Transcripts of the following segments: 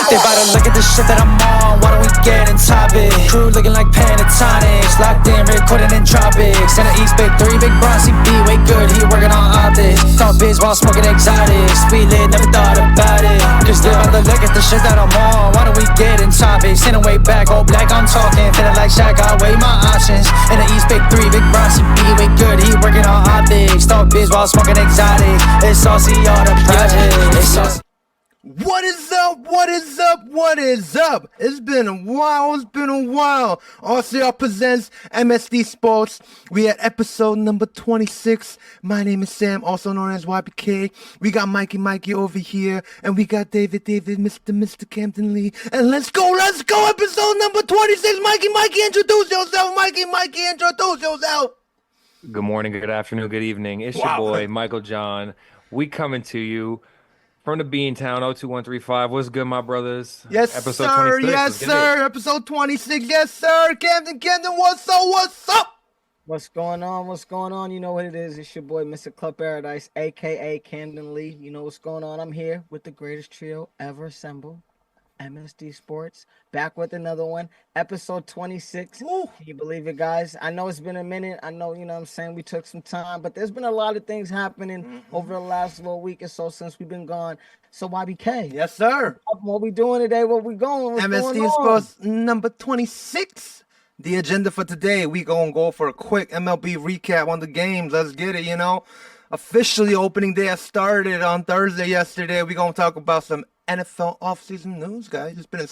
They about to look at the shit that I'm on, why don't we get in topic? Crew looking like pentatonics, locked in, recording in tropics. And the East Big 3, Big Bronzy B, way good, he working on optics. Thought biz while smoking exotics, we lit, never thought about it. Cause they about to look at the shit that I'm on, why don't we get in topics? In a way back, all black, I'm talking, feeling like Shaq, I weigh my options. And the East Big 3, Big Bronzy B, way good, he working on optics. Thought biz while smoking exotic, it's saucy all the projects. It's saucy. What is up? What is up? What is up? It's been a while. RCR Presents MSD Sports. We at episode number 26. My name is Sam, also known as YPK. We got Mikey over here. And we got David, Mr. Camden Lee. And let's go. Episode number 26. Mikey, introduce yourself. Mikey, introduce yourself. Good morning, good afternoon, good evening. It's your boy, Michael John. We coming to you from the Beantown, 02135. What's good, my brothers? Yes, episode sir. 26. Yes, sir. Episode 26. Yes, sir. Camden, what's up? What's going on? You know what it is. It's your boy, Mr. Club Paradise, a.k.a. Camden Lee. You know what's going on. I'm here with the greatest trio ever assembled, MSD Sports. Back with another one, episode 26. Ooh. Can you believe it, guys? I know it's been a minute. I know, you know what I'm saying, we took some time, but there's been a lot of things happening over the last little week or so since we've been gone. So YBK. Yes, sir. What we doing today? Where we going? What's MSD going on? Sports number 26. The agenda for today, we gonna go for a quick MLB recap on the games. Let's get it, Officially opening day has started on Thursday yesterday. We gonna talk about some NFL offseason news, guys. It's been a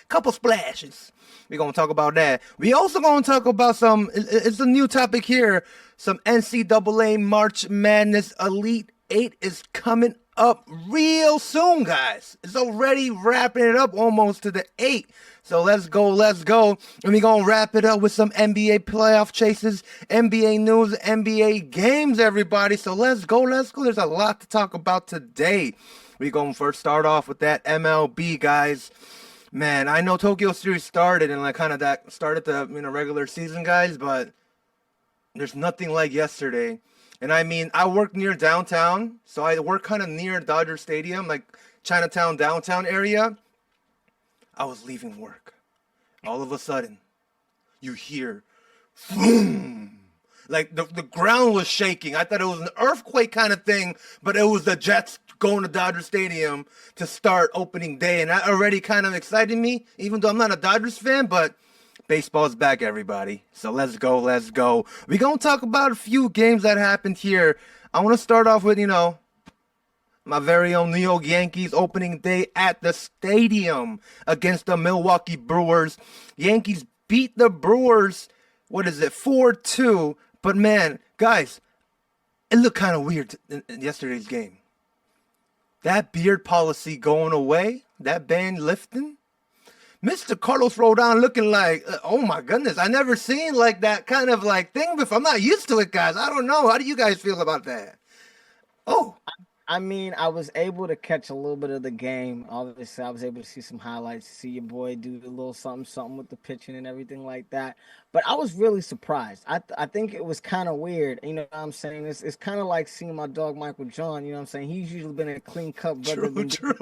couple splashes. We're going to talk about that. We also going to talk about it's a new topic here, some NCAA March Madness Elite 8 is coming up real soon, guys. It's already wrapping it up almost to the 8. So let's go. And we're going to wrap it up with some NBA playoff chases, NBA news, NBA games, everybody. So let's go. There's a lot to talk about today. We're going to first start off with that MLB, guys. Man, I know Tokyo Series started and started the regular season, guys, but there's nothing like yesterday. And I mean, I work near downtown, so I work kind of near Dodger Stadium, like Chinatown, downtown area. I was leaving work. All of a sudden, you hear, boom. Like the ground was shaking. I thought it was an earthquake kind of thing, but it was the Jets going to Dodger Stadium to start opening day. And that already kind of excited me, even though I'm not a Dodgers fan, but baseball's back, everybody. So let's go. We're going to talk about a few games that happened here. I want to start off with, my very own New York Yankees opening day at the stadium against the Milwaukee Brewers. Yankees beat the Brewers, 4-2. But man, guys, it looked kind of weird in yesterday's game. That beard policy going away, that ban lifting. Mr. Carlos Rodon looking like, oh my goodness, I never seen like that kind of like thing before. I'm not used to it, guys. I don't know. How do you guys feel about that? Oh. I mean, I was able to catch a little bit of the game. Obviously, I was able to see some highlights, see your boy do a little something with the pitching and everything like that. But I was really surprised. I think it was kind of weird. You know what I'm saying? It's kind of like seeing my dog Michael John. You know what I'm saying? He's usually been a clean cut brother. True.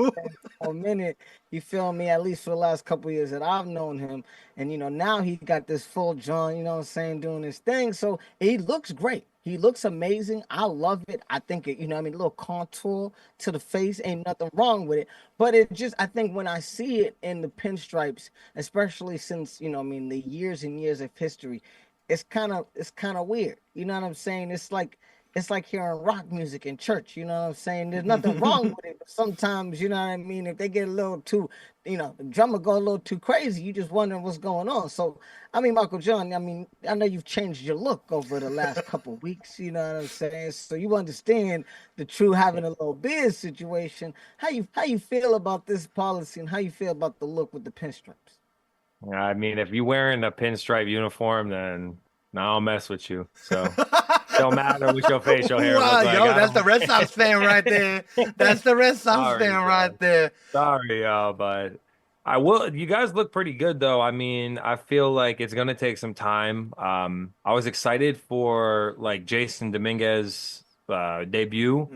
For a minute, you feel me? At least for the last couple of years that I've known him. And, now he got this full John, you know what I'm saying, doing his thing. So he looks great. He looks amazing. I love it. I think it, a little contour to the face, ain't nothing wrong with it. But I think when I see it in the pinstripes, especially since, the years and years of history, it's kind of weird. You know what I'm saying? It's like hearing rock music in church. You know what I'm saying? There's nothing wrong with it. Sometimes, you know what I mean? If they get a little too, the drummer go a little too crazy, you just wondering what's going on. So, Michael John, I know you've changed your look over the last couple of weeks. You know what I'm saying? So you understand the true having a little beard situation. How you feel about this policy and how you feel about the look with the pinstripes? I mean, if you're wearing a pinstripe uniform, then I'll mess with you. So don't matter what your facial hair looks like. That's the Red Sox fan right there. That's the Red Sox fan right there. Sorry, but I will. You guys look pretty good, though. I mean, I feel like it's gonna take some time. I was excited for like Jason Dominguez debut.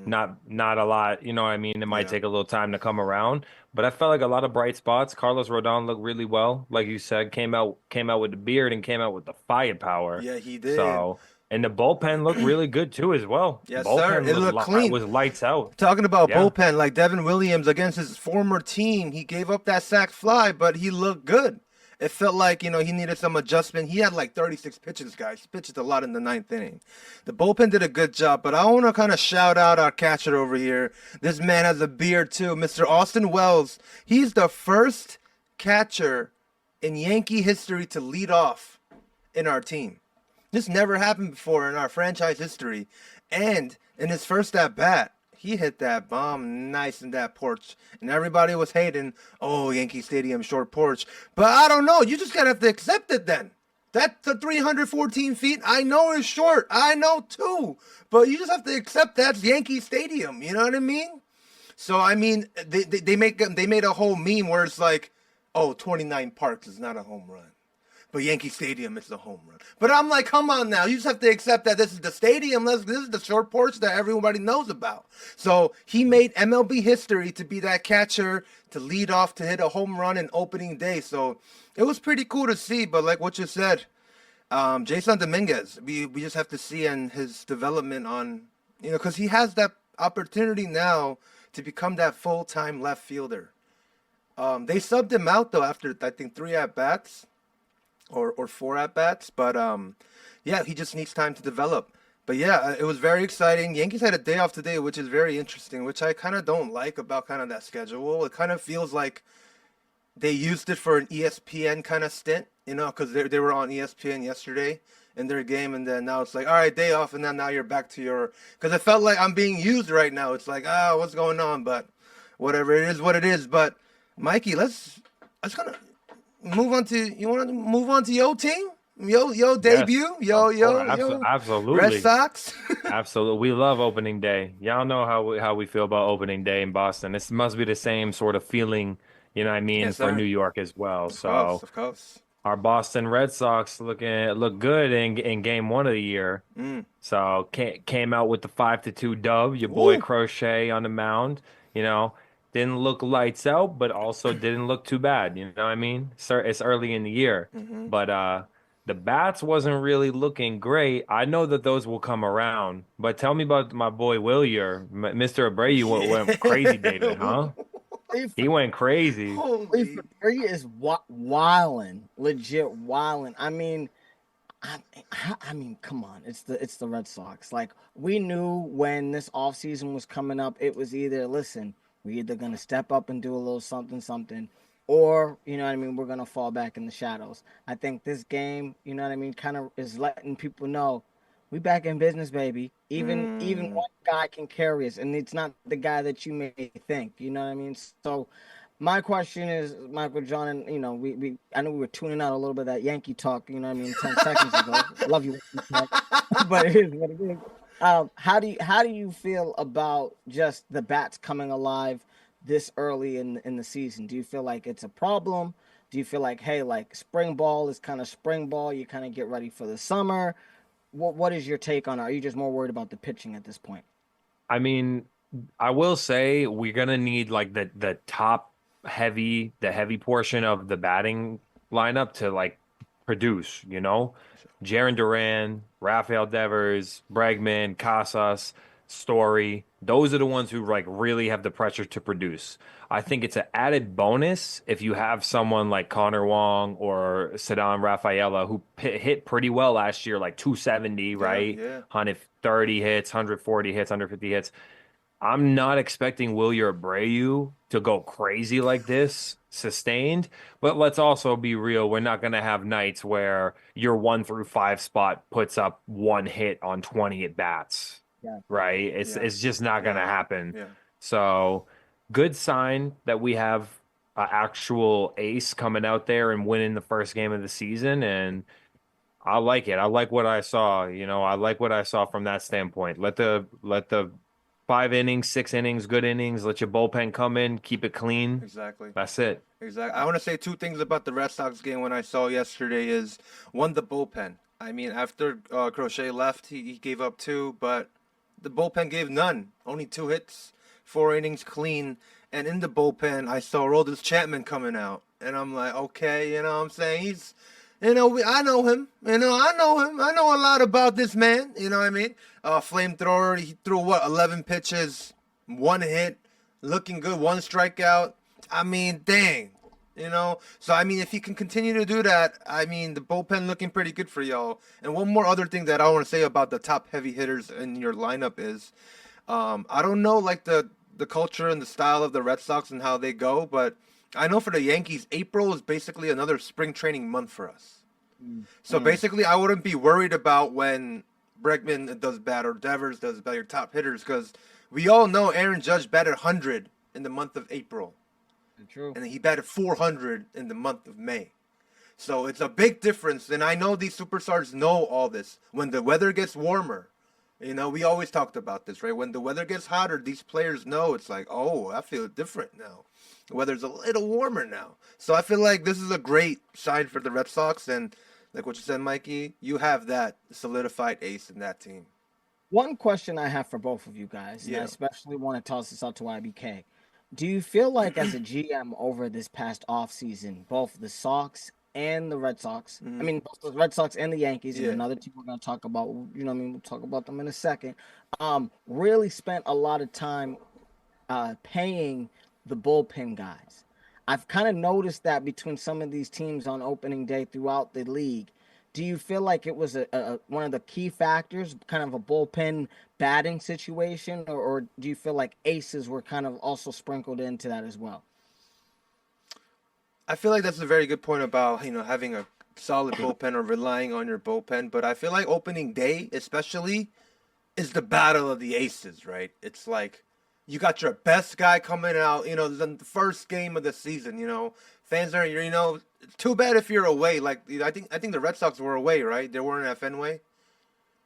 Not a lot, you know what I mean? It might take a little time to come around, but I felt like a lot of bright spots. Carlos Rodon looked really well. Like you said, came out with the beard and came out with the firepower. Yeah, he did. So, and the bullpen looked really good too as well. Yes, sir. Bullpen It looked clean. was lights out. Talking about Yeah. bullpen, like Devin Williams against his former team, he gave up that sac fly, but he looked good. It felt like, he needed some adjustment. He had like 36 pitches, guys. He pitched a lot in the ninth inning. The bullpen did a good job, but I want to kind of shout out our catcher over here. This man has a beard too, Mr. Austin Wells. He's the first catcher in Yankee history to lead off in our team. This never happened before in our franchise history. And in his first at bat, he hit that bomb nice in that porch. And everybody was hating, oh, Yankee Stadium short porch. But I don't know. You just got to have to accept it then. That's the 314 feet. I know it's short. I know too. But you just have to accept that's Yankee Stadium. You know what I mean? So, I mean, they made a whole meme where it's like, oh, 29 Parks is not a home run. But Yankee Stadium is the home run. But I'm like, come on now. You just have to accept that this is the stadium. This is the short porch that everybody knows about. So he made MLB history to be that catcher, to lead off, to hit a home run in opening day. So it was pretty cool to see. But like what you said, Jason Dominguez, we just have to see in his development on, because he has that opportunity now to become that full-time left fielder. They subbed him out, though, after, I think, 3 at-bats. Or 4 at-bats, but yeah, he just needs time to develop. But yeah, it was very exciting. Yankees had a day off today, which is very interesting, which I kind of don't like about kind of that schedule. It kind of feels like they used it for an ESPN kind of stint, because they were on ESPN yesterday in their game, and then now it's like, all right, day off, and then now you're back to your, because it felt like I'm being used right now. It's like, what's going on? But whatever, it is what it is. But Mikey, let's kind of move on to, you want to move on to your team? Your debut? Yes. Absolutely. Red Sox? Absolutely. We love opening day. Y'all know how we feel about opening day in Boston. This must be the same sort of feeling, you know what I mean, Yes, for sir. New York as well. Of course. Our Boston Red Sox look good in game 1 of the year. So came out with the 5-2 dub. Your boy Crochet on the mound, didn't look lights out, but also didn't look too bad. You know what I mean? It's early in the year, but the bats wasn't really looking great. I know that those will come around, but tell me about my boy Willier. Mr. Abreu went crazy, David, huh? He went crazy. Holy, he is wilding, legit wilding. I mean, come on, it's the Red Sox. Like, we knew when this offseason was coming up, it was either, listen, we're either gonna step up and do a little something, or, you know what I mean, we're gonna fall back in the shadows. I think this game, you know what I mean, kind of is letting people know we back in business, baby. Even one guy can carry us, and it's not the guy that you may think. You know what I mean? So my question is, Michael John, and we I know we were tuning out a little bit of that Yankee talk. You know what I mean? 10 seconds ago. I love you, but it is what it is. How do you feel about just the bats coming alive this early in the season? Do you feel like it's a problem? Do you feel like, hey, like spring ball is kind of spring ball, you kind of get ready for the summer? What is your take on it? Are you just more worried about the pitching at this point? I mean, I will say we're gonna need like the heavy portion of the batting lineup to like produce, Jarren Duran, Rafael Devers, Bregman, Casas, Story. Those are the ones who like really have the pressure to produce. I think it's an added bonus if you have someone like Connor Wong or Ceddanne Rafaela who hit pretty well last year, like 270, right? Yeah. 130 hits, 140 hits, 150 hits. I'm not expecting Wilyer Abreu to go crazy like this, sustained. But let's also be real. We're not going to have nights where your 1 through 5 spot puts up 1 hit on 20 at bats. Yeah. Right? It's just not going to happen. Yeah. So good sign that we have an actual ace coming out there and winning the first game of the season. And I like it. I like what I saw. I like what I saw from that standpoint. Let the 5 innings, 6 innings, good innings. Let your bullpen come in, keep it clean. Exactly. That's it. Exactly. I want to say 2 things about the Red Sox game when I saw yesterday is, one, the bullpen. I mean, after Crochet left, he gave up 2, but the bullpen gave none. Only 2 hits, 4 innings clean. And in the bullpen, I saw Aroldis Chapman coming out. And I'm like, okay, you know what I'm saying? He's, I know him. I know him. I know a lot about this man. You know what I mean? Flamethrower, he threw, 11 pitches, 1 hit, looking good, 1 strikeout. I mean, dang. So I mean, if he can continue to do that, I mean, the bullpen looking pretty good for y'all. And one more other thing that I want to say about the top heavy hitters in your lineup is, I don't know like the culture and the style of the Red Sox and how they go, but I know for the Yankees, April is basically another spring training month for us. So basically, I wouldn't be worried about when Bregman does bad or Devers does bad, your top hitters, because we all know Aaron Judge batted 100 in the month of April. True. And he batted 400 in the month of May. So it's a big difference. And I know these superstars know all this. When the weather gets warmer, we always talked about this, right? When the weather gets hotter, these players know it's like, oh, I feel different now. The weather's a little warmer now. So I feel like this is a great sign for the Red Sox. And like what you said, Mikey, you have that solidified ace in that team. One question I have for both of you guys, and I especially want to toss this out to IBK. Do you feel like as a GM over this past offseason, both the Sox and the Red Sox, I mean, both the Red Sox and the Yankees, and another team we're going to talk about, we'll talk about them in a second, really spent a lot of time paying the bullpen guys? I've kind of noticed that between some of these teams on opening day throughout the league. Do you feel like it was one of the key factors, kind of a bullpen batting situation, or do you feel like aces were kind of also sprinkled into that as well? I feel like that's a very good point about, having a solid bullpen or relying on your bullpen. But I feel like opening day, especially, is the battle of the aces, right? It's like you got your best guy coming out, the first game of the season, Fans are, it's too bad if you're away. Like, I think the Red Sox were away, right? They weren't at Fenway.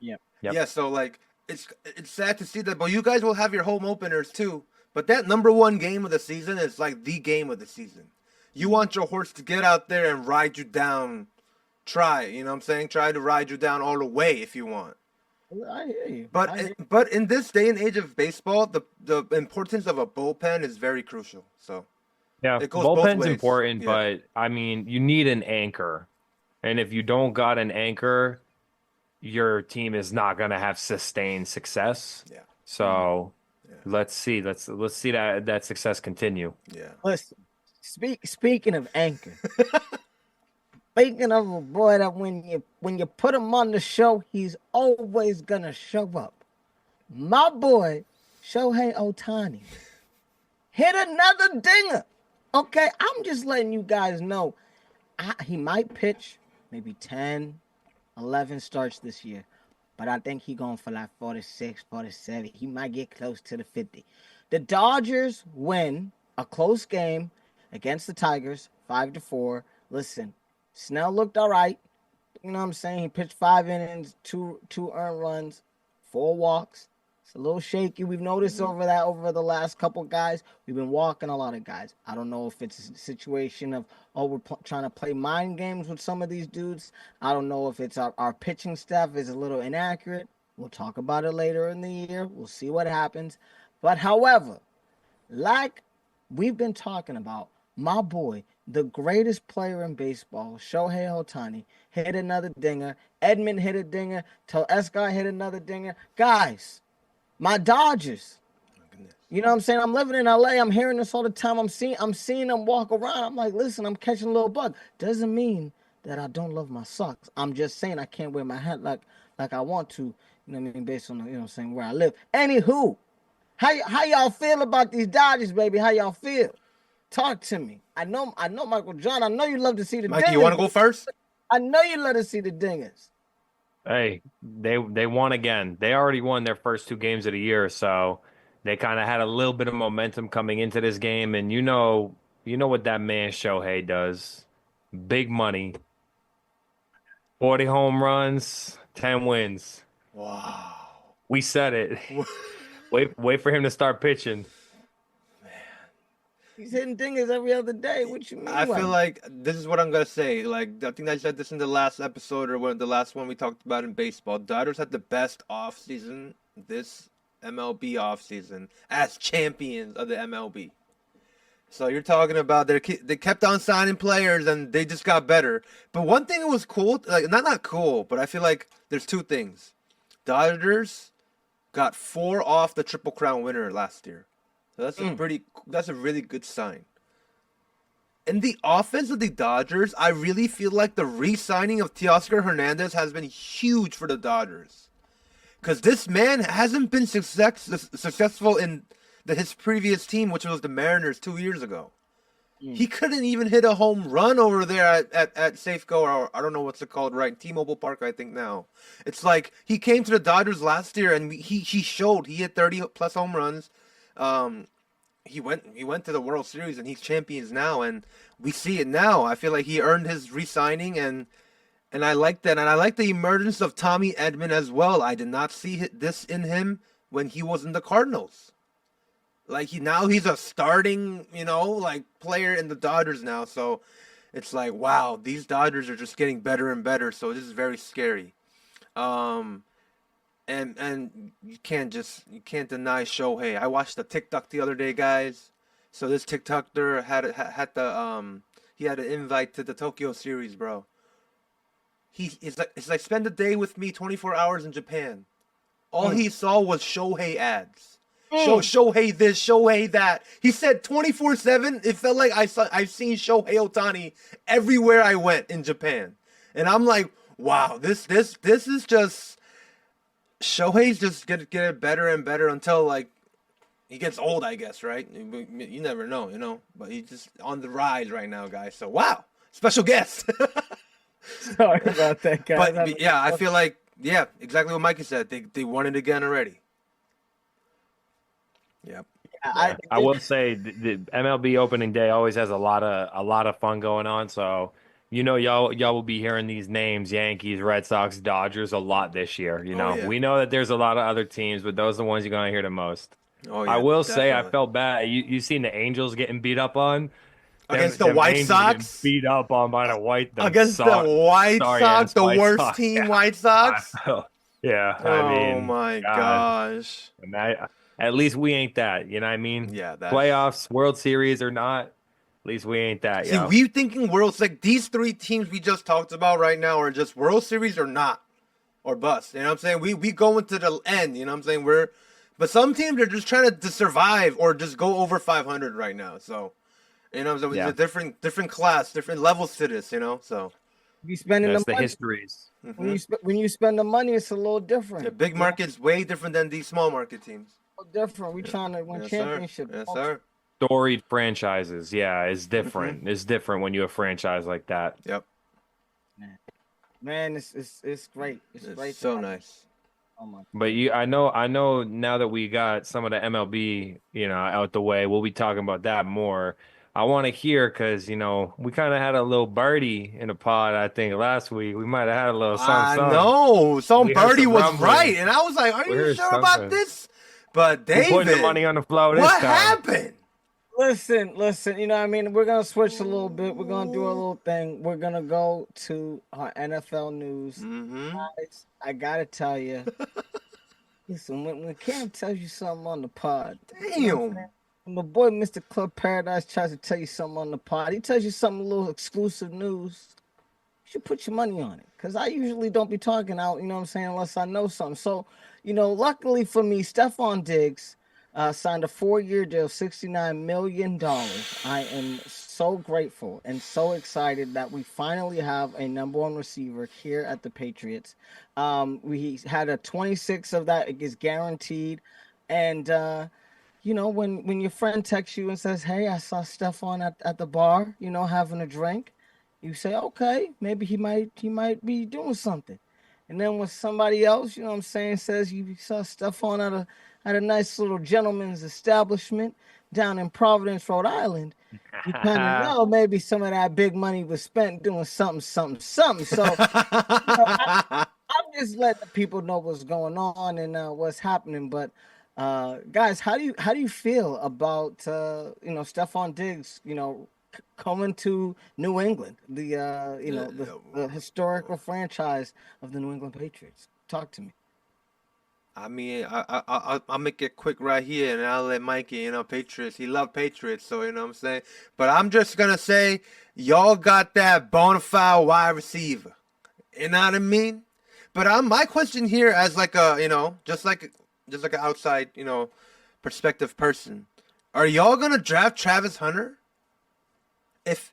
Yep. Yeah, so like it's sad to see that, but you guys will have your home openers too. But that number 1 game of the season is like the game of the season. You want your horse to get out there and ride you down. Try to ride you down all the way if you want. I hear you. But in this day and age of baseball, the importance of a bullpen is very crucial. So yeah, it goes both bullpen's ways. important, but I mean, you need an anchor, and if you don't got an anchor, your team is not gonna have sustained success. Yeah. So let's see that success continue. Yeah. Listen, speaking of anchor, speaking of a boy that when you put him on the show, he's always gonna show up. My boy, Shohei Ohtani, hit another dinger. Okay, I'm just letting you guys know. He might pitch maybe 10, 11 starts this year, but I think he going for like 46, 47. He might get close to the 50. The Dodgers win a close game against the Tigers, 5-4. Listen, Snell looked all right. You know what I'm saying? He pitched 5 innings, two earned runs, 4 walks. It's a little shaky. We've noticed over the last couple guys. We've been walking a lot of guys. I don't know if it's a situation of, we're trying to play mind games with some of these dudes. I don't know if it's our pitching staff is a little inaccurate. We'll talk about it later in the year. We'll see what happens. But however, like we've been talking about, my boy, the greatest player in baseball, Shohei Ohtani, hit another dinger. Edmund hit a dinger. Escar hit another dinger. Guys, my Dodgers. You know what I'm saying? I'm living in LA. I'm hearing this all the time. I'm seeing them walk around. I'm like, listen, I'm catching a little bug. Doesn't mean that I don't love my Sox. I'm just saying I can't wear my hat like I want to. You know what I mean? Based on what I'm saying, where I live. Anywho, how y'all feel about these Dodgers, baby? How y'all feel? Talk to me. I know, Michael John. I know you love to see the Mikey, dingers. you want to go first? I know you love to see the dingers. Hey, they won again. They already won their first 2 games of the year, so they kind of had a little bit of momentum coming into this game. And you know what that man Shohei does. Big money. 40 home runs, 10 wins. Wow. We said it. Wait for him to start pitching. He's hitting dingers every other day. What you mean? I feel like this is what I'm gonna say. Like, I think I said this in the last episode or the last one we talked about in baseball. Dodgers had the best off season this MLB offseason as champions of the MLB. So you're talking about they kept on signing players and they just got better. But one thing that was cool, like not cool, but I feel like there's two things. Dodgers got 4 off the Triple Crown winner last year. So that's a really good sign. In the offense of the Dodgers, I really feel like the re-signing of Teoscar Hernandez has been huge for the Dodgers. Because this man hasn't been successful in his previous team, which was the Mariners 2 years ago. He couldn't even hit a home run over there at Safeco, or I don't know what's it called, right? T-Mobile Park, I think now. It's like he came to the Dodgers last year and he showed. He hit 30-plus home runs. He went to the World Series and he's champions now, and we see it now. I feel like he earned his re-signing, and I like that. And I like the emergence of Tommy Edman as well. I did not see this in him when he was in the Cardinals. Like he's a starting, player in the Dodgers now. So it's like, wow, these Dodgers are just getting better and better. So this is very scary. And you can't deny Shohei. I watched the TikTok the other day, guys. So this TikToker had an invite to the Tokyo series, bro. It's like spend a day with me, 24 hours in Japan. All he saw was Shohei ads. Shohei this, Shohei that. He said 24/7. It felt like I've seen Shohei Ohtani everywhere I went in Japan, and I'm like, wow, this is just Shohei's just get better and better until like he gets old, I guess, right? You never know, but he's just on the rise right now, guys. So wow, special guest. Sorry about that, guys. But yeah, I feel like exactly what Mikey said. They won it again already. Yep. I will say the MLB opening day always has a lot of fun going on. So y'all will be hearing these names: Yankees, Red Sox, Dodgers a lot this year. We know that there's a lot of other teams, but those are the ones you're gonna hear the most. Oh yeah. I will say I definitely. felt bad. You seen the Angels getting beat up on against the White Angels Sox. Beat up on by the White against the White Sox, the worst Sox. team, Yeah. White Sox. Yeah. Oh my gosh. And at least we ain't that. You know what I mean? Yeah. Playoffs, World Series or not, at least we ain't that. See, we thinking World, like these 3 teams we just talked about right now are just World Series or not, or bust. You know what I'm saying? We going to the end. You know what I'm saying? But some teams are just trying to survive or just go over 500 right now. So, it's a different class, different levels to this. So you spending the money. histories. When you spend the money, it's a little different. The big market's way different than these small market teams. Different. We trying to win championship. Yes, sir. Storied franchises, it's different. It's different when you have a franchise like that. Yep. Man, it's great. It's great. So nice. Oh my. But I know now that we got some of the MLB, out the way, we'll be talking about that more. I want to hear because we kind of had a little birdie in the pod. I think last week we might have had a little something. I know some birdie was rumbling. right, and I was like, "Are you sure about this?" But David, putting the money on the floor this what time. happened? Listen. You know what I mean? We're going to switch a little bit. We're going to do a little thing. We're going to go to our NFL news. Guys, I got to tell you. Listen, when Cam tells you something on the pod. Damn. When my boy Mr. Club Paradise tries to tell you something on the pod. He tells you something, a little exclusive news. You should put your money on it. Because I usually don't be talking out, unless I know something. So, luckily for me, Stephon Diggs signed a 4-year deal, $69 million. I am so grateful and so excited that we finally have a number 1 receiver here at the Patriots. We had a 26 of that is guaranteed. And, when your friend texts you and says, hey, I saw Stephon at the bar, having a drink, you say, okay, maybe he might be doing something. And then when somebody else, says you saw Stephon at a nice little gentleman's establishment down in Providence, Rhode Island, you kind of know maybe some of that big money was spent doing something. So I'm just letting the people know what's going on and what's happening. But guys, how do you feel about Stephon Diggs, coming to New England, the historical franchise of the New England Patriots? Talk to me. I mean, I'll make it quick right here, and I'll let Mikey, Patriots. He love Patriots, so you know what I'm saying. But I'm just gonna say, y'all got that bona fide wide receiver. You know what I mean? But my question here, as like a, just like an outside, perspective person, are y'all gonna draft Travis Hunter? If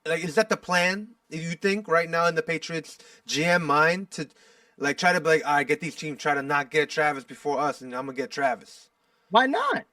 like, is that the plan? If you think right now in the Patriots GM mind to like try to be like, all right, get these teams, try to not get Travis before us, and I'm gonna get Travis. Why not?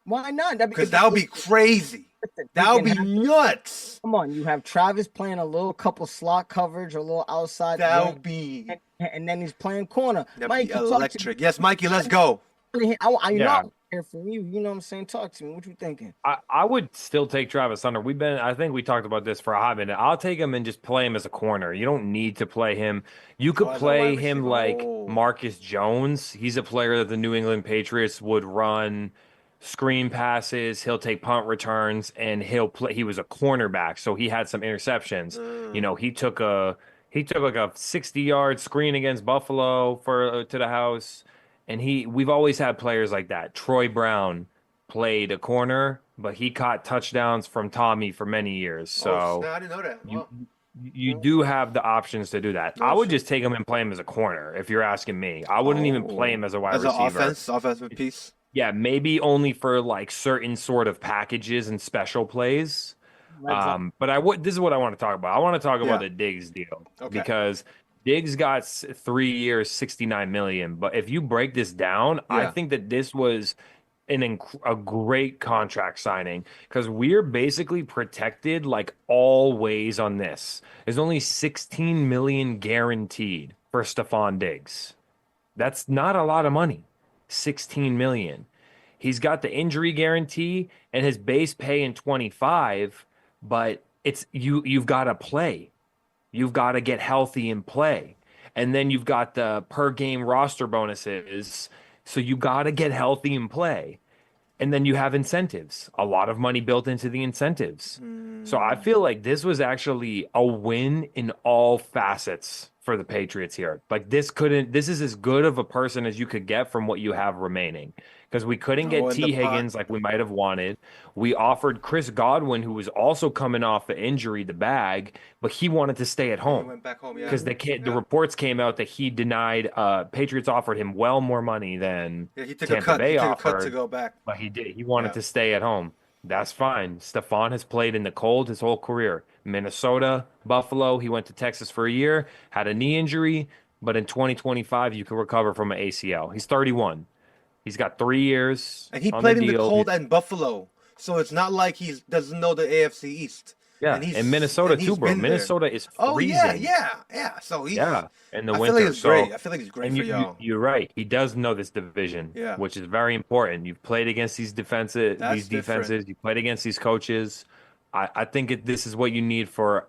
Why not? Because that would be crazy. That would be nuts. Come on, you have Travis playing a little couple slot coverage, a little outside. That would be. And then he's playing corner. Mikey, electric. Yes, Mikey, let's go. I hear from you. You know what I'm saying? Talk to me. What you thinking? I would still take Travis Hunter. I think we talked about this for a hot minute. I'll take him and just play him as a corner. You don't need to play him. You could play him like Marcus Jones. He's a player that the New England Patriots would run screen passes. He'll take punt returns, and he'll play. He was a cornerback, so he had some interceptions. He took like a 60-yard screen against Buffalo to the house. And we've always had players like that. Troy Brown played a corner, but he caught touchdowns from Tommy for many years. So I didn't know that. You do have the options to do that. I would just take him and play him as a corner, if you're asking me. I wouldn't even play him as a wide receiver. As an offensive piece? Yeah, maybe only for like certain sort of packages and special plays. But this is what I want to talk about. I want to talk about the Diggs deal. Because Diggs got 3 years, $69 million. But if you break this down, I think that this was a great contract signing because we're basically protected like always on this. There's only $16 million guaranteed for Stephon Diggs. That's not a lot of money. $16 million. He's got the injury guarantee and his base pay in 25, but it's you've got to play. You've got to get healthy and play. And then you've got the per game roster bonuses. So you got to get healthy and play. And then you have incentives, a lot of money built into the incentives. So I feel like this was actually a win in all facets for the Patriots here. Like this is as good of a person as you could get from what you have remaining. Because we couldn't get T. Higgins like we might have wanted. We offered Chris Godwin, who was also coming off the injury, the bag, but he wanted to stay at home. He went back home, because the reports came out that he denied. Patriots offered him well more money than he took Tampa Bay offered. He took a cut to go back. But he did. He wanted to stay at home. That's fine. Stephon has played in the cold his whole career. Minnesota, Buffalo. He went to Texas for a year, had a knee injury, but in 2025 you can recover from an ACL. He's 31. He's got 3 years. And he played in the cold and Buffalo. So it's not like he doesn't know the AFC East. Yeah, and Minnesota too, bro. Minnesota is freezing. Oh, yeah. So he's in the winter. I feel like he's great for y'all. You're right. He does know this division, which is very important. You've played against these defenses. You played against these coaches. I think this is what you need for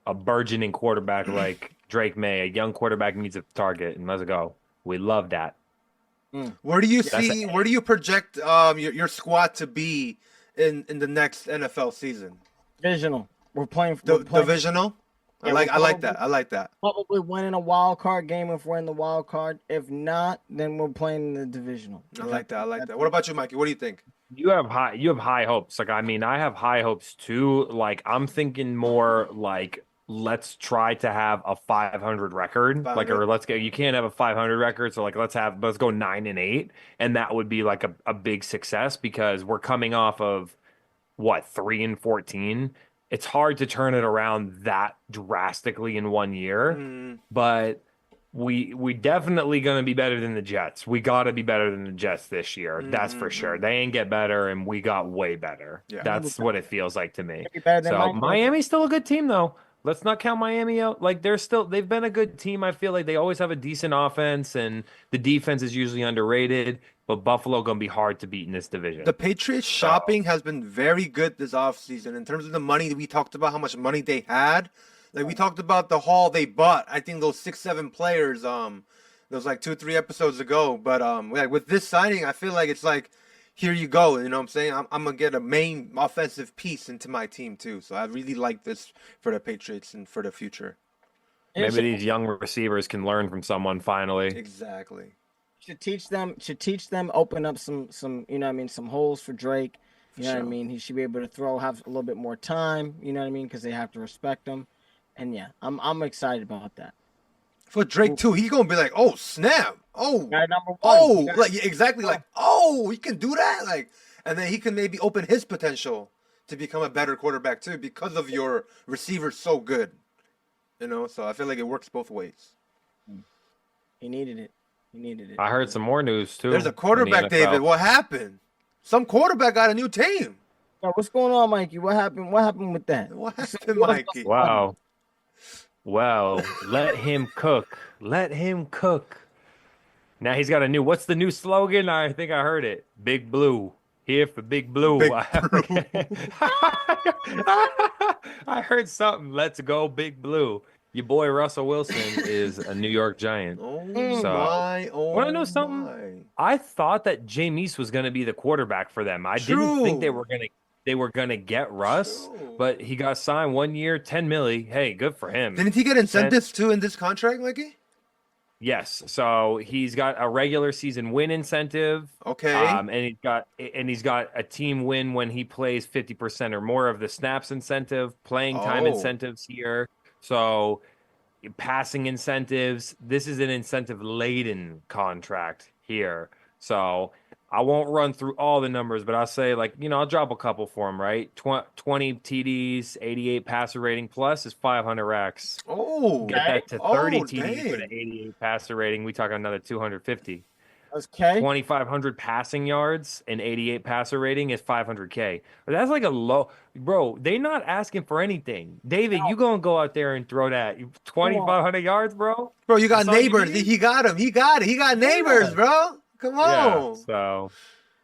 a burgeoning quarterback like Drake May. A young quarterback needs a target, and let's go. We love that. Where do you project your squad to be in the next NFL season? Divisional. We're playing divisional. I like that. Probably winning a wild card game if we're in the wild card. If not, then we're playing in the divisional. I like that. What about you, Mikey? What do you think? You have high hopes. Like, I mean, I have high hopes too. Like, I'm thinking more like, let's try to have a 500 record. 500. Like, or you can't have a 500 record. So like, let's go 9-8. And that would be like a big success because we're coming off of 3-14. It's hard to turn it around that drastically in 1 year, but we definitely going to be better than the Jets. We got to be better than the Jets this year. That's for sure. They ain't get better, and we got way better. Yeah. That's what it feels like to me. So Miami's still a good team, though. Let's not count Miami out. Like, they've been a good team. I feel like they always have a decent offense, and the defense is usually underrated. But Buffalo going to be hard to beat in this division. The Patriots shopping has been very good this offseason in terms of the money. We talked about how much money they had. Like, we talked about the haul they bought. I think those 6-7 players, those like 2-3 episodes ago. But like with this signing, I feel like it's like, here you go. You know what I'm saying? I'm going to get a main offensive piece into my team too. So I really like this for the Patriots and for the future. Maybe these young receivers can learn from someone finally. Exactly. Should teach them, open up some, you know what I mean, some holes for Drake. You know what I sure. mean? He should be able to throw, have a little bit more time, you know what I mean? Because they have to respect him. And yeah, I'm excited about that. For Drake too, he's gonna be like, oh snap, oh, Guy number one. oh, like yeah, exactly, like oh, he can do that, like, and then he can maybe open his potential to become a better quarterback too because of your receiver's so good, you know. So I feel like it works both ways. He needed it. He needed it. I heard some more news too. There's a in the quarterback, NFL. David. What happened? Some quarterback got a new team. Yo, what's going on, Mikey? What happened? What happened with that? What happened, Mikey? Wow. Well, let him cook. Let him cook. Now he's got a new. What's the new slogan? I think I heard it. Big Blue. Here for Big Blue. Big I heard something. Let's go, Big Blue. Your boy Russell Wilson is a New York Giant. Oh So, my! Oh wanna know something? my. I thought that Jameis was going to be the quarterback for them. I didn't think they were going to get Russ, True. but he got signed 1 year, 10 milli. Hey, good for him. Didn't he get incentives too in this contract, Mikey? Yes. So he's got a regular season win incentive. Okay. And he's got a team win when he plays 50% or more of the snaps incentive, playing time Oh. incentives here. So passing incentives. This is an incentive laden contract here. So I won't run through all the numbers, but I'll say, like, you know, I'll drop a couple for him, right? 20 TDs, 88 passer rating plus is 500 racks. Oh, Get that to 30 TDs dang. with an 88 passer rating. We talk another 250. Okay. 2,500 passing yards and 88 passer rating is 500K. But that's like a low, bro. They not asking for anything. David, you gonna go out there and throw that 2,500 yards, bro? Bro, you got That's all you neighbors. need? He got him. He got it. He got neighbors, bro. Come Yeah. on. So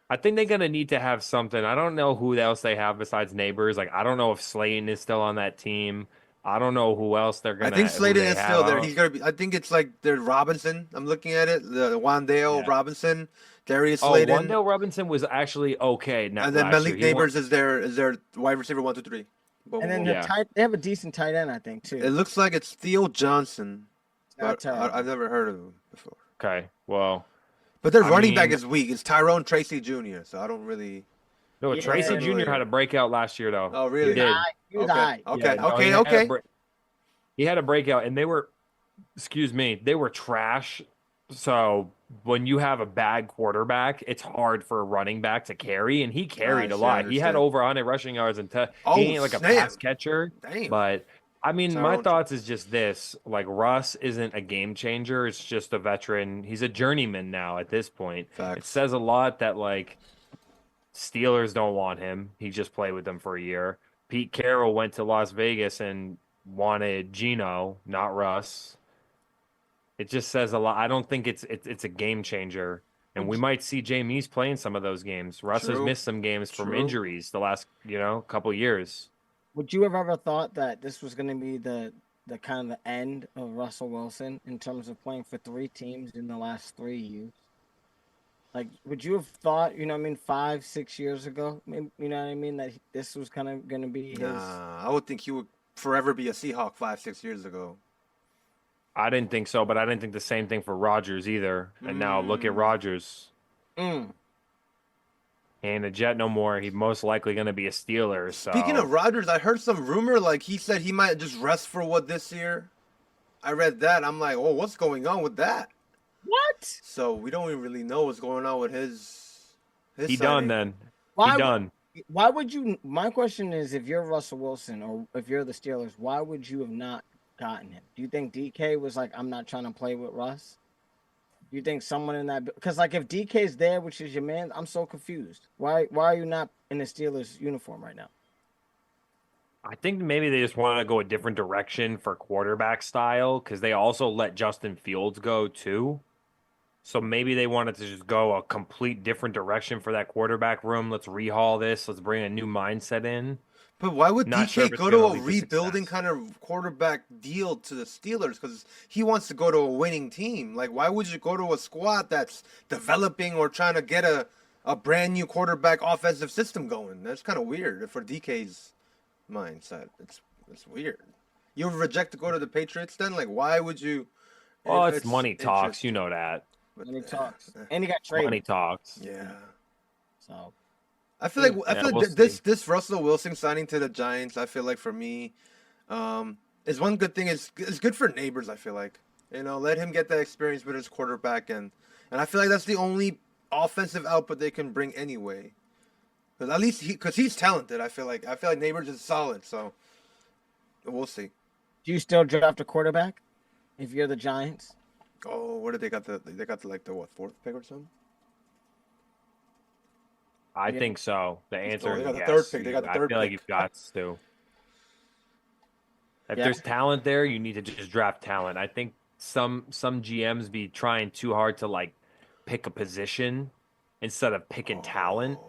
I think they're gonna need to have something. I don't know who else they have besides neighbors. Like, I don't know if Slayton is still on that team. I don't know who else they're I gonna. think who Slayton they is have still there. out. He's gonna be. I think it's like there's Robinson. I'm looking at it. The Wandale Yeah. Robinson, Darius Oh, Slayton, Wandale Robinson was actually okay. Now, and then last Malik year. He won- Neighbors is their wide receiver 1, 2, 3. Boom, And then boom, the Yeah. tight, they have a decent tight end, I think, too. boom. It looks like it's Theo Johnson, Not but terrible. I've never heard of him before. Okay, well, But their I running back mean- is weak. It's Tyrone Tracy Jr. So I don't really. no, Yeah. Tracy Jr. Familiar. had a breakout last year, though. Oh, He really? did. He was Okay. aight. Okay. Yeah, no, Okay. he had a Okay. he had a breakout, and they were, excuse me, they were trash. So when you have a bad quarterback, it's hard for a running back to carry, and he carried I a see, lot. I He had understand. over 100 rushing yards, and Oh, he ain't like a snap. pass catcher. Damn. But I mean, my Tyrone- thoughts is just this: like, Russ isn't a game changer. It's just a veteran. He's a journeyman now at this point. It Facts. says a lot that, like, Steelers don't want him. He just played with them for a year. Pete Carroll went to Las Vegas and wanted Geno, not Russ. It just says a lot. I don't think it's a game changer. And we might see Jameis playing some of those games. Russ has True. missed some games from True. injuries the last, couple years. Would you have ever thought that this was going to be the kind of the end of Russell Wilson in terms of playing for 3 teams in the last 3 years? Like, would you have thought, 5, 6 years ago, you know what I mean, that this was kind of going to be his? Nah, I would think he would forever be a Seahawk 5, 6 years ago. I didn't think so, but I didn't think the same thing for Rodgers either. And now look at Rodgers. Mm. He ain't a Jet no more. He's most likely going to be a Steeler. So. Speaking of Rodgers, I heard some rumor like he said he might just rest for what this year. I read that. I'm like, oh, what's going on with that? What? So we don't even really know what's going on with his he signing. done then. Why He done. Why would you? My question is, if you're Russell Wilson or if you're the Steelers, why would you have not gotten him? Do you think DK was like, I'm not trying to play with Russ? Do you think someone in that? Because like if DK's there, which is your man, I'm so confused. Why are you not in the Steelers uniform right now? I think maybe they just want to go a different direction for quarterback style because they also let Justin Fields go too. So maybe they wanted to just go a complete different direction for that quarterback room. Let's rehaul this. Let's bring a new mindset in. But why would Not DK sure if it's go to gonna a lead to rebuilding success. kind of quarterback deal to the Steelers? Because he wants to go to a winning team. Like, why would you go to a squad that's developing or trying to get a brand new quarterback offensive system going? That's kind of weird for DK's mindset. It's weird. You would reject to go to the Patriots then? Like, why would you? Well, If it's money talks. You interesting, know that. but, And he talks, and he got Money traded. talks. yeah. So I feel like Yeah, we'll this Russell Wilson signing to the Giants. I feel like for me, is one good thing. It's good for neighbors. I feel like let him get that experience with his quarterback, and I feel like that's the only offensive output they can bring anyway. Because at least he's talented. I feel like neighbors is solid. So we'll see. do you still draft a quarterback if you're the Giants? Oh, what did they got the what, fourth pick or something? I think so. The answer they is got the yes. third pick. They got the I third feel like pick. you've got to. If Yeah. there's talent there, you need to just draft talent. I think some GMs be trying too hard to like pick a position instead of picking talent.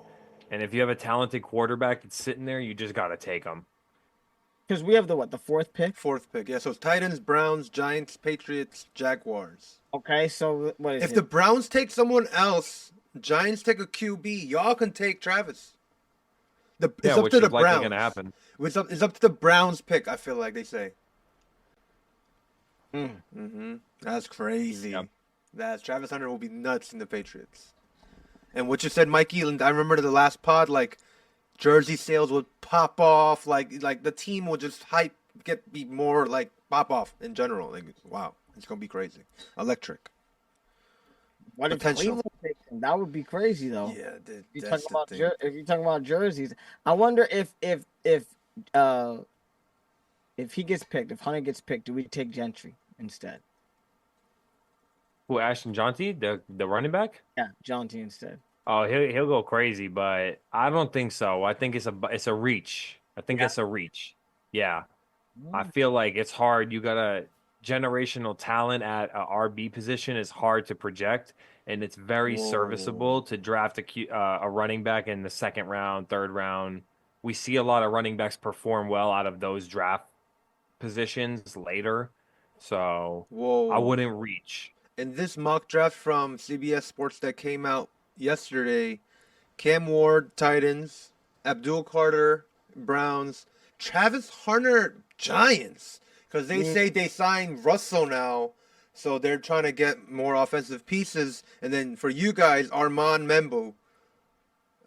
And if you have a talented quarterback that's sitting there, you just got to take them. Because we have the fourth pick. Fourth pick. Yeah, so it's Titans, Browns, Giants, Patriots, Jaguars. Okay, so what is If it? the Browns take someone else, Giants take a QB, y'all can take Travis. It's Yeah, up which to is the likely Browns. going to happen. It's up to the Browns pick, I feel like they say. Mm. That's crazy. Yep. That's Travis Hunter will be nuts in the Patriots. And what you said, Mikey, I remember the last pod, like jersey sales would pop off, like the team will just be more like pop off in general. Like, wow, it's gonna be crazy, electric. What if potential. Cleveland takes him? That would be crazy, though. Yeah, If you're that's talking the about thing. if you're talking about jerseys, I wonder if he gets picked, if Hunter gets picked, do we take Gentry instead? Who, Ashton Jonty, the running back? Yeah, Jonty instead. Oh, he'll go crazy, but I don't think so. I think it's a reach. I think Yeah. it's a reach. Yeah. I feel like it's hard. You got a generational talent at a RB position is hard to project, and it's very serviceable to draft a running back in the second round, third round. We see a lot of running backs perform well out of those draft positions later, so Whoa. I wouldn't reach. In this mock draft from CBS Sports that came out yesterday, Cam Ward, Titans, Abdul Carter, Browns, Travis Hunter, Giants. Because they say they signed Russell now, so they're trying to get more offensive pieces. And then for you guys, Armand Membu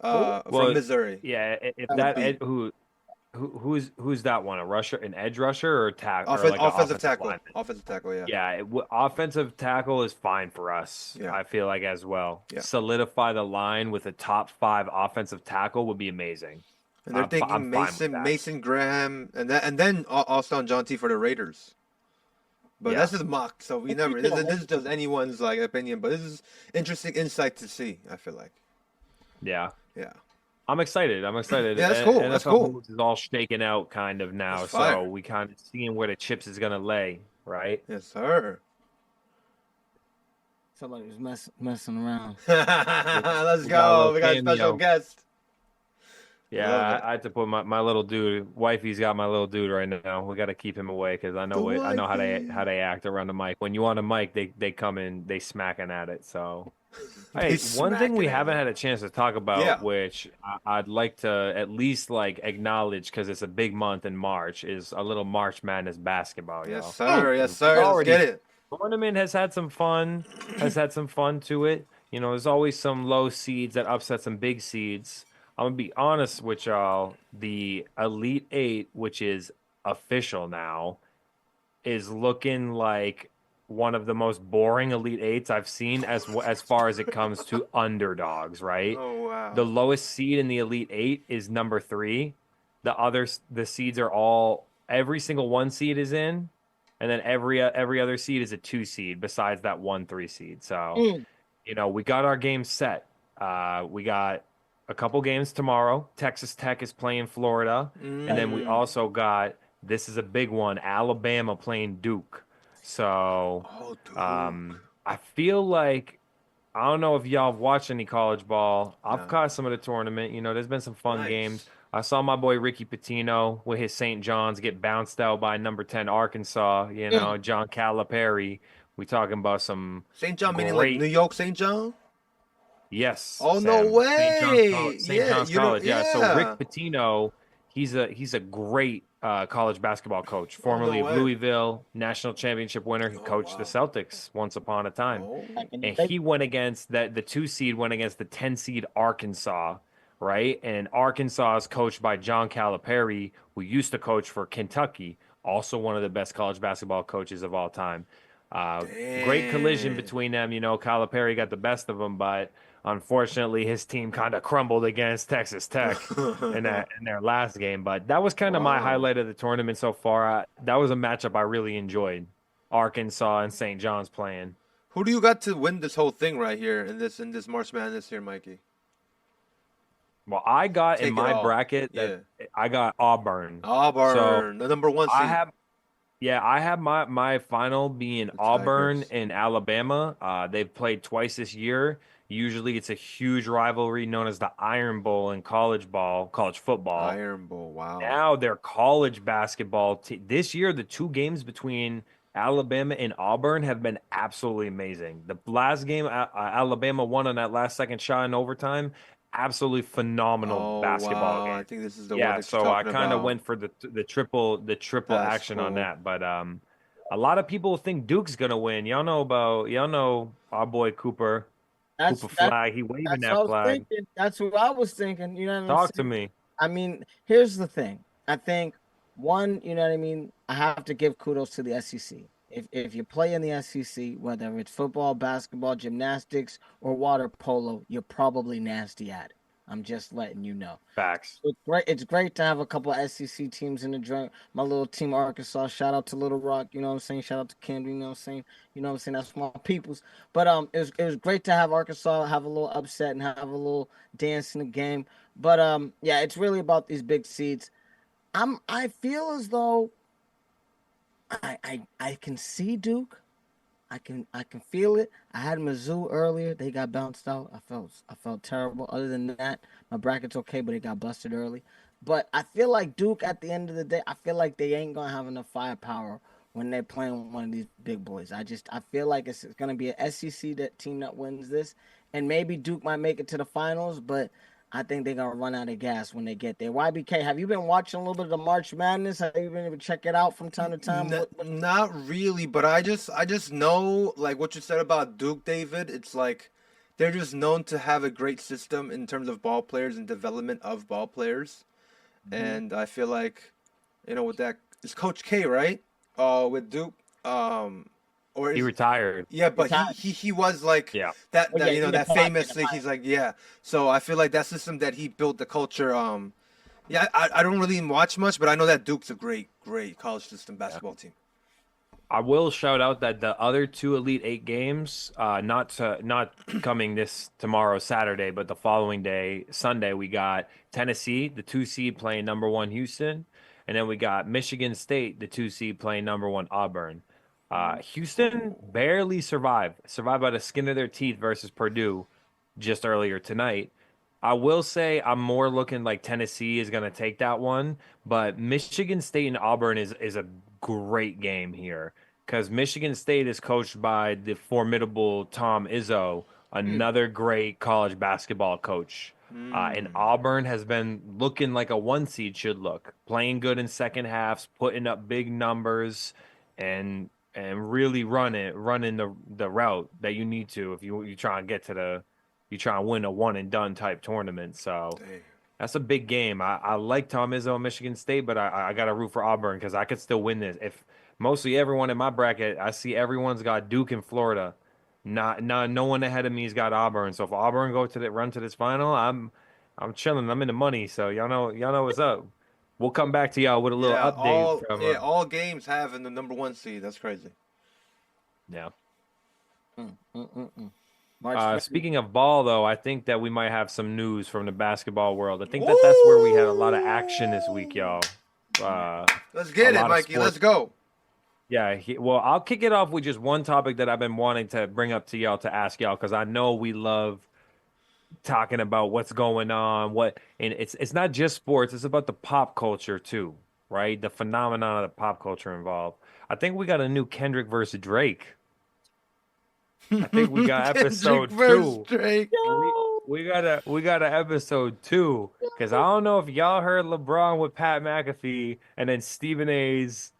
from Missouri. Yeah, if Would that be- who's that one? An edge rusher or tackle? Offensive tackle. lineman? Offensive tackle, yeah. Yeah, offensive tackle is fine for us. Yeah. I feel like as well. Yeah. Solidify the line with a top 5 offensive tackle would be amazing. And they're I'm thinking fine with that. Mason Graham, and then Alston John T for the Raiders. But Yeah. that's just mock, so we never. This is just anyone's like opinion, but this is interesting insight to see. I feel like, Yeah. yeah. I'm excited. Yeah, that's cool. That's NFL cool. moves is all shaken out kind of now, That's fire. so we kind of seeing where the chips is gonna lay, right? Yes, sir. Somebody was messing around. Let's We got a go. little We got a special cameo. guest. Yeah, Love it. I had to put my little dude. Wifey's got my little dude right now. We got to keep him away because I know how they act around the mic. When you on a mic, they come in, they smacking at it. So, hey, one thing we haven't had a chance to talk about, Yeah. which I'd like to at least like acknowledge because it's a big month in March, is a little March Madness basketball. Yes, y'all. sir. Yes, sir. Let's Already- get it. Tournament has had some fun. To it. You know, there's always some low seeds that upset some big seeds. I'm gonna be honest with y'all. The Elite Eight, which is official now, is looking like one of the most boring Elite Eights I've seen as far as it comes to underdogs. Right. Oh wow. The lowest seed in the Elite Eight is number 3. The seeds are all every single 1 seed is in, and then every other seed is a 2 seed besides that 1-3 seed. So, you know, we got our game set. We got a couple games tomorrow. Texas Tech is playing Florida, and then we also got, this is a big one, Alabama playing Duke. So, Dude. I feel like, I don't know if y'all have watched any college ball. I've caught some of the tournament. You know, there's been some fun Nice. games. I saw my boy Ricky Pitino with his St. John's get bounced out by number 10 Arkansas. You know, John Calipari. We talking about some St. John meaning like great- New York St. John? Yes. Oh, no Sam. way. St. Yeah, John's you don't- College. Yeah. So yeah. Rick Pitino, he's a great college basketball coach, Oh, no formerly of way. Louisville, national championship winner. He Oh, coached the wow. Celtics once upon a time. Oh. Back in the And day. he went against the 2 seed went against the 10 seed Arkansas, right? And Arkansas is coached by John Calipari, who used to coach for Kentucky, also one of the best college basketball coaches of all time. Great collision Damn. between them. You know, Calipari got the best of them, but unfortunately, his team kind of crumbled against Texas Tech in their last game. But that was kind of my Wow. highlight of the tournament so far. That was a matchup I really enjoyed. Arkansas and St. John's playing. Who do you got to win this whole thing right here in this March Madness here, Mikey? Well, I got Take in it my all. bracket that I got Auburn. Auburn, the number 1 seed. I have my final being The Auburn Tigers. and Alabama. They've played twice this year. Usually it's a huge rivalry known as the Iron Bowl in college football. Iron Bowl. Wow. Now their college basketball this year, the 2 games between Alabama and Auburn have been absolutely amazing. The last game, Alabama won on that last second shot in overtime. Absolutely phenomenal basketball wow. game. I think this is the one Yeah, that you're so I talking kind of about. went for the triple That's action on cool. that. But a lot of people think Duke's gonna win. Y'all know our boy Cooper That's flag. He waving that's what I that was flag. thinking. That's what I was thinking. You know what I'm Talk to saying? me. I mean, here's the thing. I think one, you know what I mean. I have to give kudos to the SEC. If you play in the SEC, whether it's football, basketball, gymnastics, or water polo, you're probably nasty at it. I'm just letting you know. Facts. It's great. It's great to have a couple of SEC teams in the joint. My little team, Arkansas. Shout out to Little Rock. You know what I'm saying. Shout out to Camden. You know what I'm saying. You know what I'm saying. That's my peoples. But it was great to have Arkansas have a little upset and have a little dance in the game. But yeah, it's really about these big seeds. I feel as though I can see Duke. I can feel it. I had Mizzou earlier. They got bounced out. I felt terrible. Other than that, my bracket's okay, but it got busted early. But I feel like Duke at the end of the day, I feel like they ain't gonna have enough firepower when they're playing one of these big boys. I feel like it's gonna be a SEC team that wins this, and maybe Duke might make it to the finals, but I think they're gonna run out of gas when they get there. YBK, have you been watching a little bit of the March Madness? Have you been able to check it out from time to time? Not really, but I just know like what you said about Duke, David. It's like they're just known to have a great system in terms of ball players and development of ball players. And I feel like, with that, it's Coach K, right? With Duke, or He is retired. yeah, but Retired. he was like Yeah. that Oh, that yeah, you know in the that pocket, famous the thing. pocket. He's like yeah. So I feel like that system that he built the culture. Yeah, I don't really watch much, but I know that Duke's a great college system basketball team. I will shout out that the other 2 Elite 8 games, not coming this tomorrow Saturday, but the following day, Sunday, we got Tennessee, the 2 seed playing number 1 Houston, and then we got Michigan State, the 2 seed playing number 1 Auburn. Houston barely survived by the skin of their teeth versus Purdue just earlier tonight. I will say I'm more looking like Tennessee is going to take that one, but Michigan State and Auburn is a great game here because Michigan State is coached by the formidable Tom Izzo, another great college basketball coach. And Auburn has been looking like a 1 seed should look, playing good in second halves, putting up big numbers, and really running the route that you need to if you try and get to you try and win a one and done type tournament. So Dang. that's a big game. I like Tom Izzo and Michigan State, but I got to root for Auburn because I could still win this. If mostly everyone in my bracket, I see everyone's got Duke and Florida. Not no one ahead of me's got Auburn. So if Auburn run to this final, I'm chilling. I'm in the money. So y'all know what's up. We'll come back to y'all with a little update from all games have in the number 1 seed. That's crazy. yeah. March Speaking of ball, though, I think that we might have some news from the basketball world. I think that's where we had a lot of action this week, y'all. Let's get a it, lot of Mikey. sports. Let's go. Yeah, well, I'll kick it off with just one topic that I've been wanting to bring up to y'all to ask y'all because I know we love talking about what's going on, and it's not just sports; it's about the pop culture too, right? The phenomenon of the pop culture involved. I think we got a new Kendrick versus Drake. I think we got episode Kendrick versus 2. Drake. we got a episode 2 because I don't know if y'all heard LeBron with Pat McAfee and then Stephen A's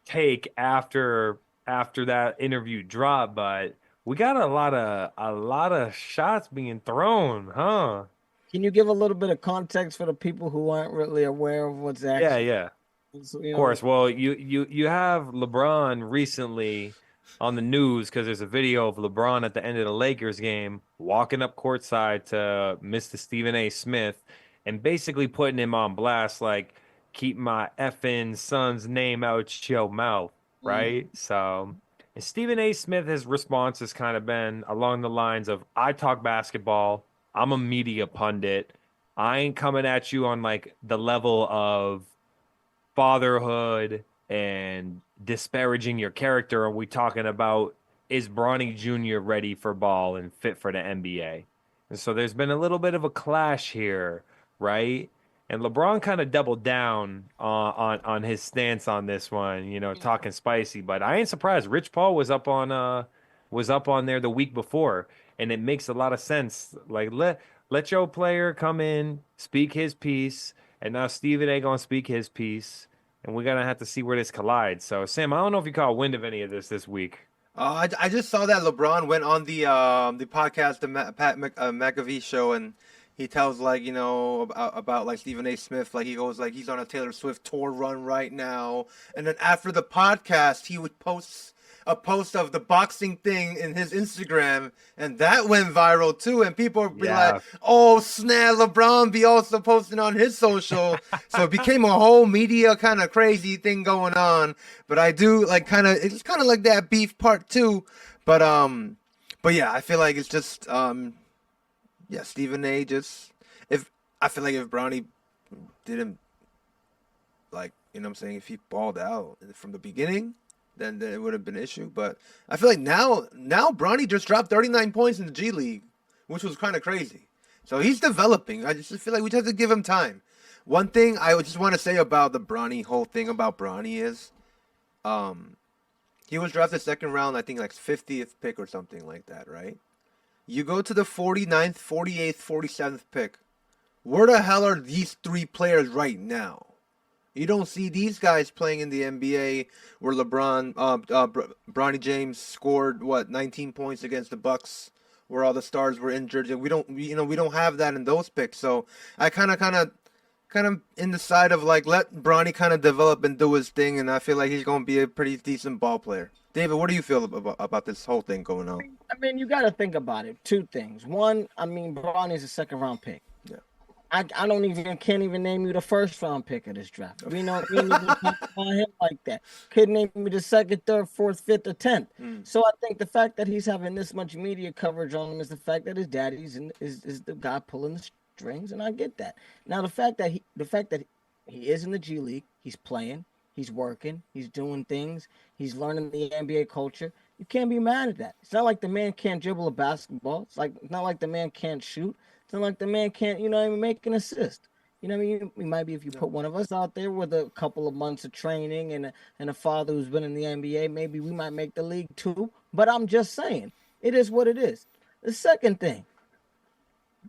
take after that interview dropped, but we got a lot of shots being thrown, huh? Can you give a little bit of context for the people who aren't really aware of what's Yeah, actually, yeah. you know? Course. Well, you have LeBron recently on the news because there's a video of LeBron at the end of the Lakers game walking up courtside to Mr. Stephen A. Smith and basically putting him on blast like keep my effing son's name out your mouth, right? So, and Stephen A. Smith, his response has kind of been along the lines of I talk basketball, I'm a media pundit. I ain't coming at you on like the level of fatherhood and disparaging your character. Are we talking about is Bronny Jr. ready for ball and fit for the NBA? And so there's been a little bit of a clash here, right? And LeBron kind of doubled down on his stance on this one, talking spicy. But I ain't surprised. Rich Paul was up on there the week before, and it makes a lot of sense. Like let your player come in, speak his piece, and now Stephen A. gonna speak his piece, and we're gonna have to see where this collides. So, Sam, I don't know if you caught wind of any of this week. I just saw that LeBron went on the podcast, the Pat McAfee show, and he tells like about like Stephen A. Smith, like he goes like he's on a Taylor Swift tour run right now, and then after the podcast he would post a post of the boxing thing in his Instagram, and that went viral too. And people would be like, "Oh snap, LeBron be also posting on his social." So it became a whole media kind of crazy thing going on. But I do like it's kind of like that beef part two. But yeah, I feel like it's just yeah, Stephen A. just if I feel like if Bronny didn't like what I'm saying, if he balled out from the beginning, then it would have been an issue. But I feel like now Bronny just dropped 39 points in the G League, which was kind of crazy. So he's developing. I just feel like we just have to give him time. One thing I would just want to say about the Bronny whole thing about Bronny is, he was drafted second round, I think like 50th pick or something like that, right? You go to the 49th, 48th, 47th pick. Where the hell are these three players right now? You don't see these guys playing in the NBA where Bronny James scored 19 points against the Bucks, where all the stars were injured. We don't have that in those picks. So I kind of in the side of like let Bronny kind of develop and do his thing, and I feel like he's going to be a pretty decent ball player. David, what do you feel about this whole thing going on? I mean, you got to think about it. Two things. One, I mean, Bronny's a second round pick. Yeah. I can't even name you the first round pick of this draft. We ain't even talk about him like that. Couldn't name me the second, third, fourth, fifth, or 10th. So I think the fact that he's having this much media coverage on him is the fact that his daddy's is the guy pulling the strings, and I get that. Now the fact that he is in the G League, he's playing, he's working, he's doing things, he's learning the NBA culture. You can't be mad at that. It's not like the man can't dribble a basketball. It's not like the man can't shoot. It's not like the man can't, even make an assist. You know what I mean? We might be, if you put one of us out there with a couple of months of training and a father who's been in the NBA, maybe we might make the league too. But I'm just saying, it is what it is. The second thing,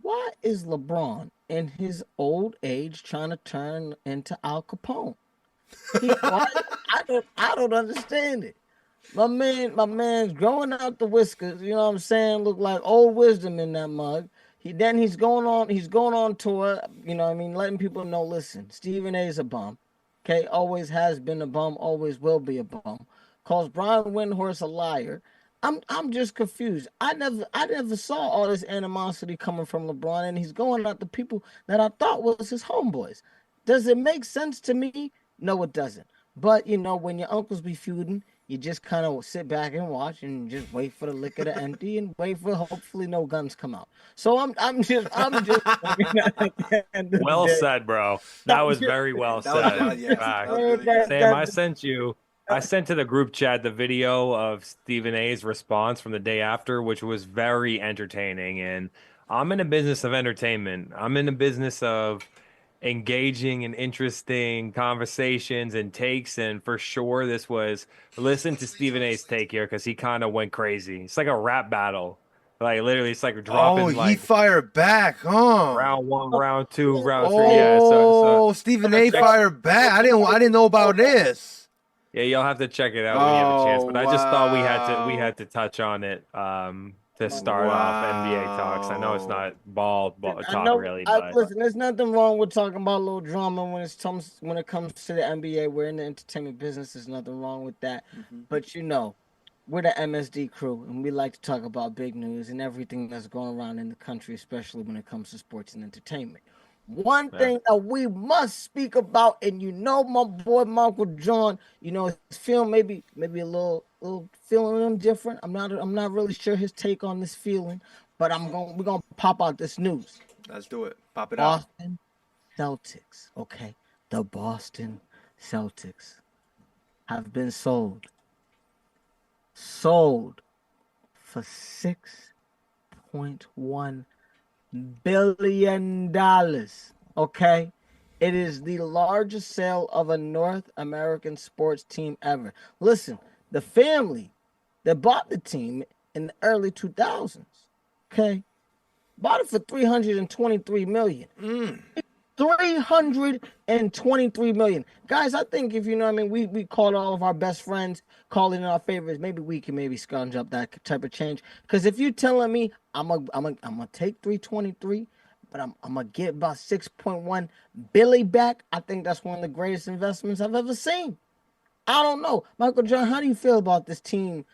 why is LeBron in his old age trying to turn into Al Capone? I don't understand it. My man's growing out the whiskers, you know what I'm saying? Look like old wisdom in that mug. He's going on tour, you know what I mean, letting people know, listen, Stephen A is a bum. Okay, always has been a bum, always will be a bum. Calls Brian Windhorst a liar. I'm just confused. I never saw all this animosity coming from LeBron, and he's going at the people that I thought was his homeboys. Does it make sense to me? No, it doesn't. But when your uncles be feuding, you just kind of sit back and watch and just wait for the liquor to empty and wait for hopefully no guns come out. So I'm just Well said, bro. That was very well said. Sam, I sent to the group chat the video of Stephen A's response from the day after, which was very entertaining. And I'm in the business of entertainment. I'm in the business of engaging and interesting conversations and takes, and for sure listen to Stephen A's take here because he kind of went crazy. It's like a rap battle. Like literally, it's like Oh, dropping he like fired back, huh? round 1, round 2, round 3. Yeah. Oh, Stephen A. check- fired back. I didn't know about this. yeah, you'll have to check it out when you have a chance. Oh, But I just thought we wow. had to touch on it to start off NBA talks. I know it's Wow. not ball I talk know. really, but Listen, there's nothing wrong with talking about a little drama when it comes to the NBA. We're in the entertainment business. There's nothing wrong with that. Mhm. But we're the MSD crew, and we like to talk about big news and everything that's going around in the country, especially when it comes to sports and entertainment. One yeah. thing that we must speak about, and my boy Michael John, his film maybe a little feeling him different. I'm not really sure his take on this feeling, but we're gonna pop out this news. Let's do it. Pop it out. Boston Celtics, okay, the Boston Celtics have been sold for $6.1 billion. Okay. It is the largest sale of a North American sports team ever. Listen, the family that bought the team in the early 2000s, okay, bought it for $323 million. 323 million. Guys, I think if we called all of our best friends, calling in our favorites, maybe we can scrounge up that type of change. Because if you're telling me I'm gonna take 323, but I'm gonna get about 6.1 Billy back, I think that's one of the greatest investments I've ever seen. I don't know. Michael John, how do you feel about this team,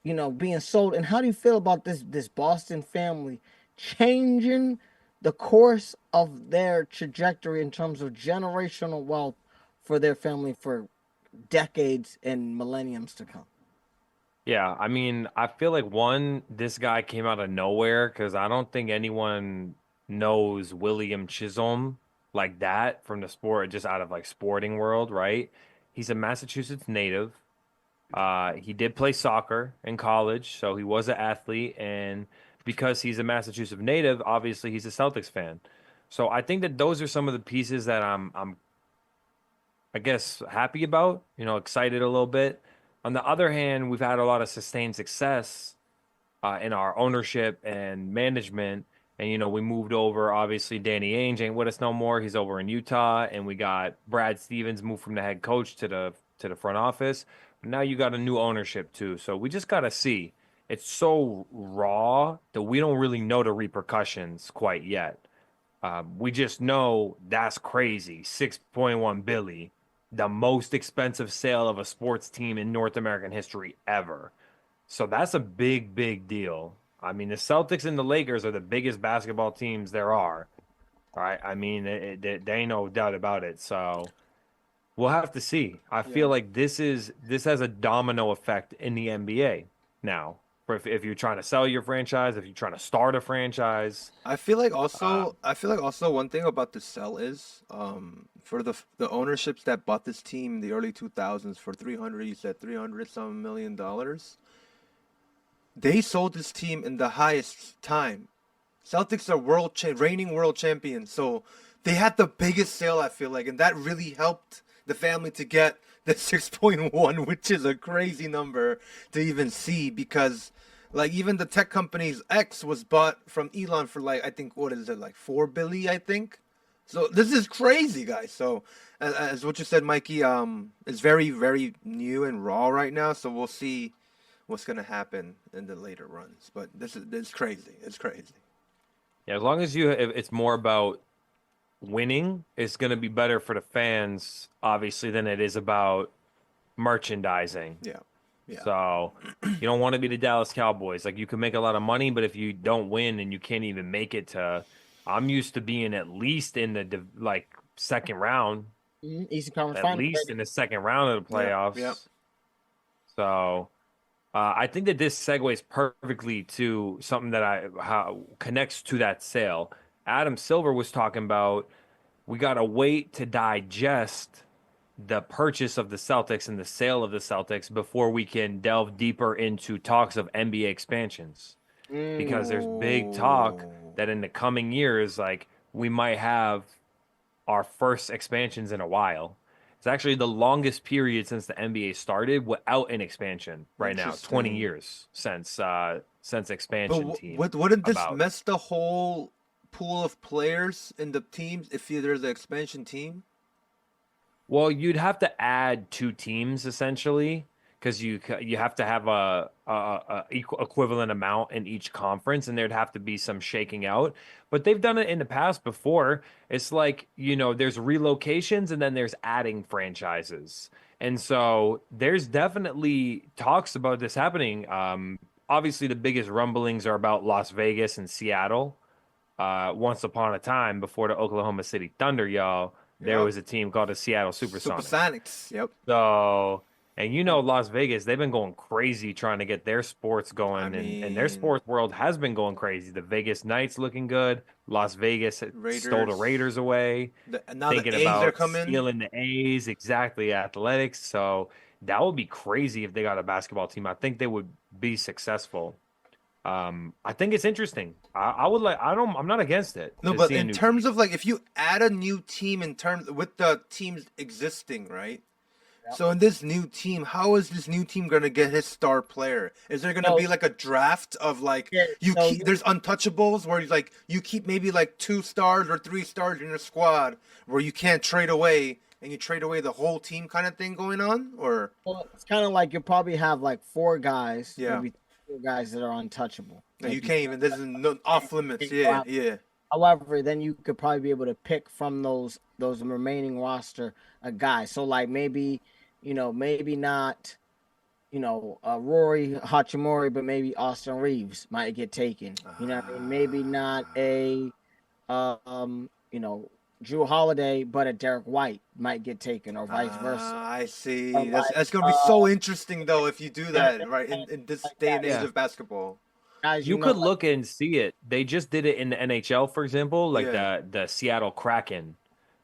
being sold? And how do you feel about this Boston family changing the course of their trajectory in terms of generational wealth for their family for decades and millenniums to come? Yeah, I mean, I feel like this guy came out of nowhere because I don't think anyone knows William Chisholm like that from the sport, just out of like sporting world, right? He's a Massachusetts native. He did play soccer in college, so he was an athlete, and because he's a Massachusetts native, obviously he's a Celtics fan. So I think that those are some of the pieces that I'm I guess happy about, excited a little bit. On the other hand, we've had a lot of sustained success in our ownership and management. And, we moved over. Obviously, Danny Ainge ain't with us no more. He's over in Utah. And we got Brad Stevens moved from the head coach to the front office. Now you got a new ownership, too. So we just got to see. It's so raw that we don't really know the repercussions quite yet. We just know that's crazy. 6.1 billion, the most expensive sale of a sports team in North American history ever. So that's a big, big deal. I mean, the Celtics and the Lakers are the biggest basketball teams there are. All right. I mean, there ain't no doubt about it. So we'll have to see. I feel like this has a domino effect in the NBA now. For if you're trying to sell your franchise, if you're trying to start a franchise, I feel like also one thing about the sell is for the ownerships that bought this team in the early 2000s for 300, you said 300 some $1 million. They sold this team in the highest time. Celtics are reigning world champions, so they had the biggest sale, I feel like, and that really helped the family to get the 6.1, which is a crazy number to even see, because like even the tech company's X was bought from Elon for like, I think, what is it, like 4 billion, I think. So this is crazy, guys. So as what you said, Mikey, it's very, very new and raw right now. So we'll see what's gonna happen in the later runs. But this crazy. It's crazy. yeah, as long as it's more about winning, it's going to be better for the fans, obviously, than it is about merchandising. Yeah. Yeah. So you don't want to be the Dallas Cowboys. Like, you can make a lot of money, but if you don't win and you can't even make it to, I'm used to being at least in the second round, Eastern Conference at Finals, least in the second round of the playoffs. Yeah. So I think that this segues perfectly to something that connects to that sale. Adam Silver was talking about we got to wait to digest the purchase of the Celtics and the sale of the Celtics before we can delve deeper into talks of NBA expansions. Because there's big talk that in the coming years, like, we might have our first expansions in a while. It's actually the longest period since the NBA started without an expansion right now. 20 Interesting. years since But expansion team wouldn't this about. mess the whole pool of players in the teams if there's an expansion team? Well, you'd have to add 2 teams essentially because you have to have a equivalent amount in each conference, and there'd have to be some shaking out. But they've done it in the past before. It's like, there's relocations and then there's adding franchises. And so there's definitely talks about this happening. Obviously, the biggest rumblings are about Las Vegas and Seattle. Once upon a time, before the Oklahoma City Thunder, y'all, there Yep. was a team called the Seattle Supersonics. Supersonics. Yep. So, and Las Vegas, they've been going crazy trying to get their sports going, and their mean, sports world has been going crazy. The Vegas Knights looking good. Las Vegas stole the Raiders. Raiders away. Now Thinking the A's are about coming. stealing the A's, exactly, athletics. So that would be crazy if they got a basketball team. I think they would be successful. I think it's interesting. I'm not against it. No, to but see a in new terms team. of like if you add a new team in terms with the teams existing, right? So in this new team, how is this new team gonna get his star player? Is there gonna So- be like a draft of like Yeah, you so keep you- there's untouchables where you keep maybe like 2 stars or 3 stars in your squad where you can't trade away and you trade away the whole team kind of thing going on? Or Well, it's kind of like you probably have like 4 guys, Yeah. maybe 4 guys that are untouchable. no, you Like, can't even this is no, off limits. Yeah, yeah. However, then you could probably be able to pick from those remaining roster a guy. So like maybe, maybe not, Rory Hachimura, but maybe Austin Reeves might get taken. You know what I mean? Maybe not a, Drew Holiday, but a Derek White might get taken, or vice versa. I see. But That's gonna be so interesting though if you do that right in this day and age Yeah. of basketball. Guys, You could look and see it. They just did it in the NHL, for example, like Yeah. the Seattle Kraken.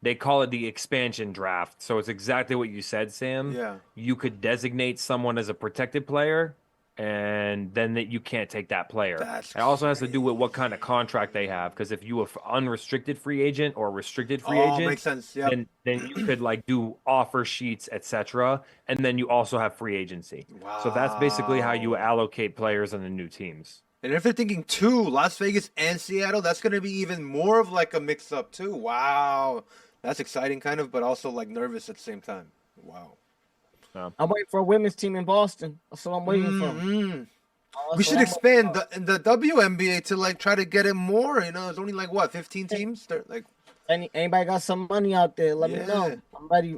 They call it the expansion draft. So it's exactly what you said, Sam. Yeah. You could designate someone as a protected player, and then you can't take that player. That's It also has to do with what kind of contract they have. Because if you are unrestricted free agent or restricted free Oh, agent, makes sense. Yep. then you could like do offer sheets, etc. And then you also have free agency. So that's basically how you Wow. allocate players on the new teams. And if they're thinking 2, Las Vegas and Seattle, that's gonna be even more of like a mix up too. Wow. That's exciting kind of, but also like nervous at the same time. Wow. I'm waiting for a women's team in Boston. That's what I'm waiting for. Mhm. That's We should what I'm expand the WNBA to like try to get it more. There's only like what 15 teams. Like Anybody got some money out there? Let me Yeah. know.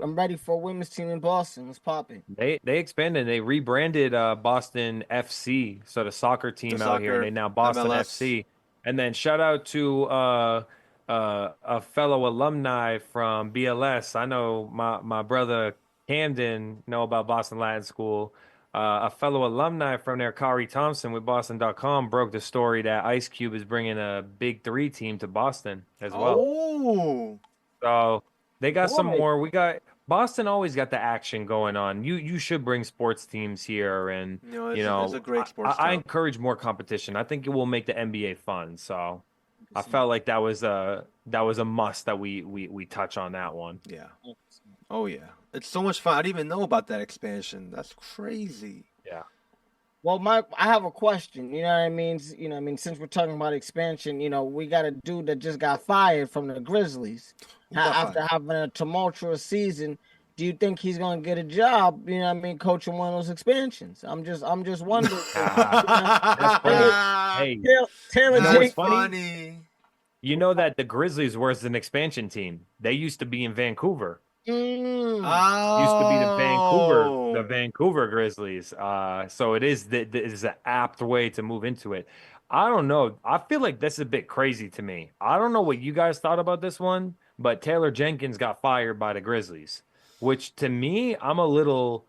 I'm ready for a women's team in Boston. Let's pop it. They expanded. They rebranded Boston FC, so the soccer team out here. soccer, They now Boston MLS. FC. And then shout out to a fellow alumni from BLS. I know my brother Camden know about Boston Latin School. A fellow alumni from there, Kari Thompson with Boston.com, broke the story that Ice Cube is bringing a Big Three team to Boston as well. Oh. So they got some Boy. more. We got Boston always got the action going on. You should bring sports teams here, and It's a great sports I town. encourage more competition. I think it will make the NBA fun. So I felt like that was a must that we touch on that one. Yeah. Oh yeah. It's so much fun. I didn't even know about that expansion. That's crazy. Yeah. Well, I have a question. You know what I mean? Since we're talking about expansion, we got a dude that just got fired from the Grizzlies got after fired? having a tumultuous season. Do you think he's gonna get a job? Coaching one of those expansions. I'm just wondering. That's funny. Hey, Taylor You know what's Jenkins. funny. you know that the Grizzlies was an expansion team. They used to be in Vancouver. Mm. Used to be Oh. the Vancouver Grizzlies. So it is an apt way to move into it. I don't know. I feel like this is a bit crazy to me. I don't know what you guys thought about this one, but Taylor Jenkins got fired by the Grizzlies, which to me, I'm a little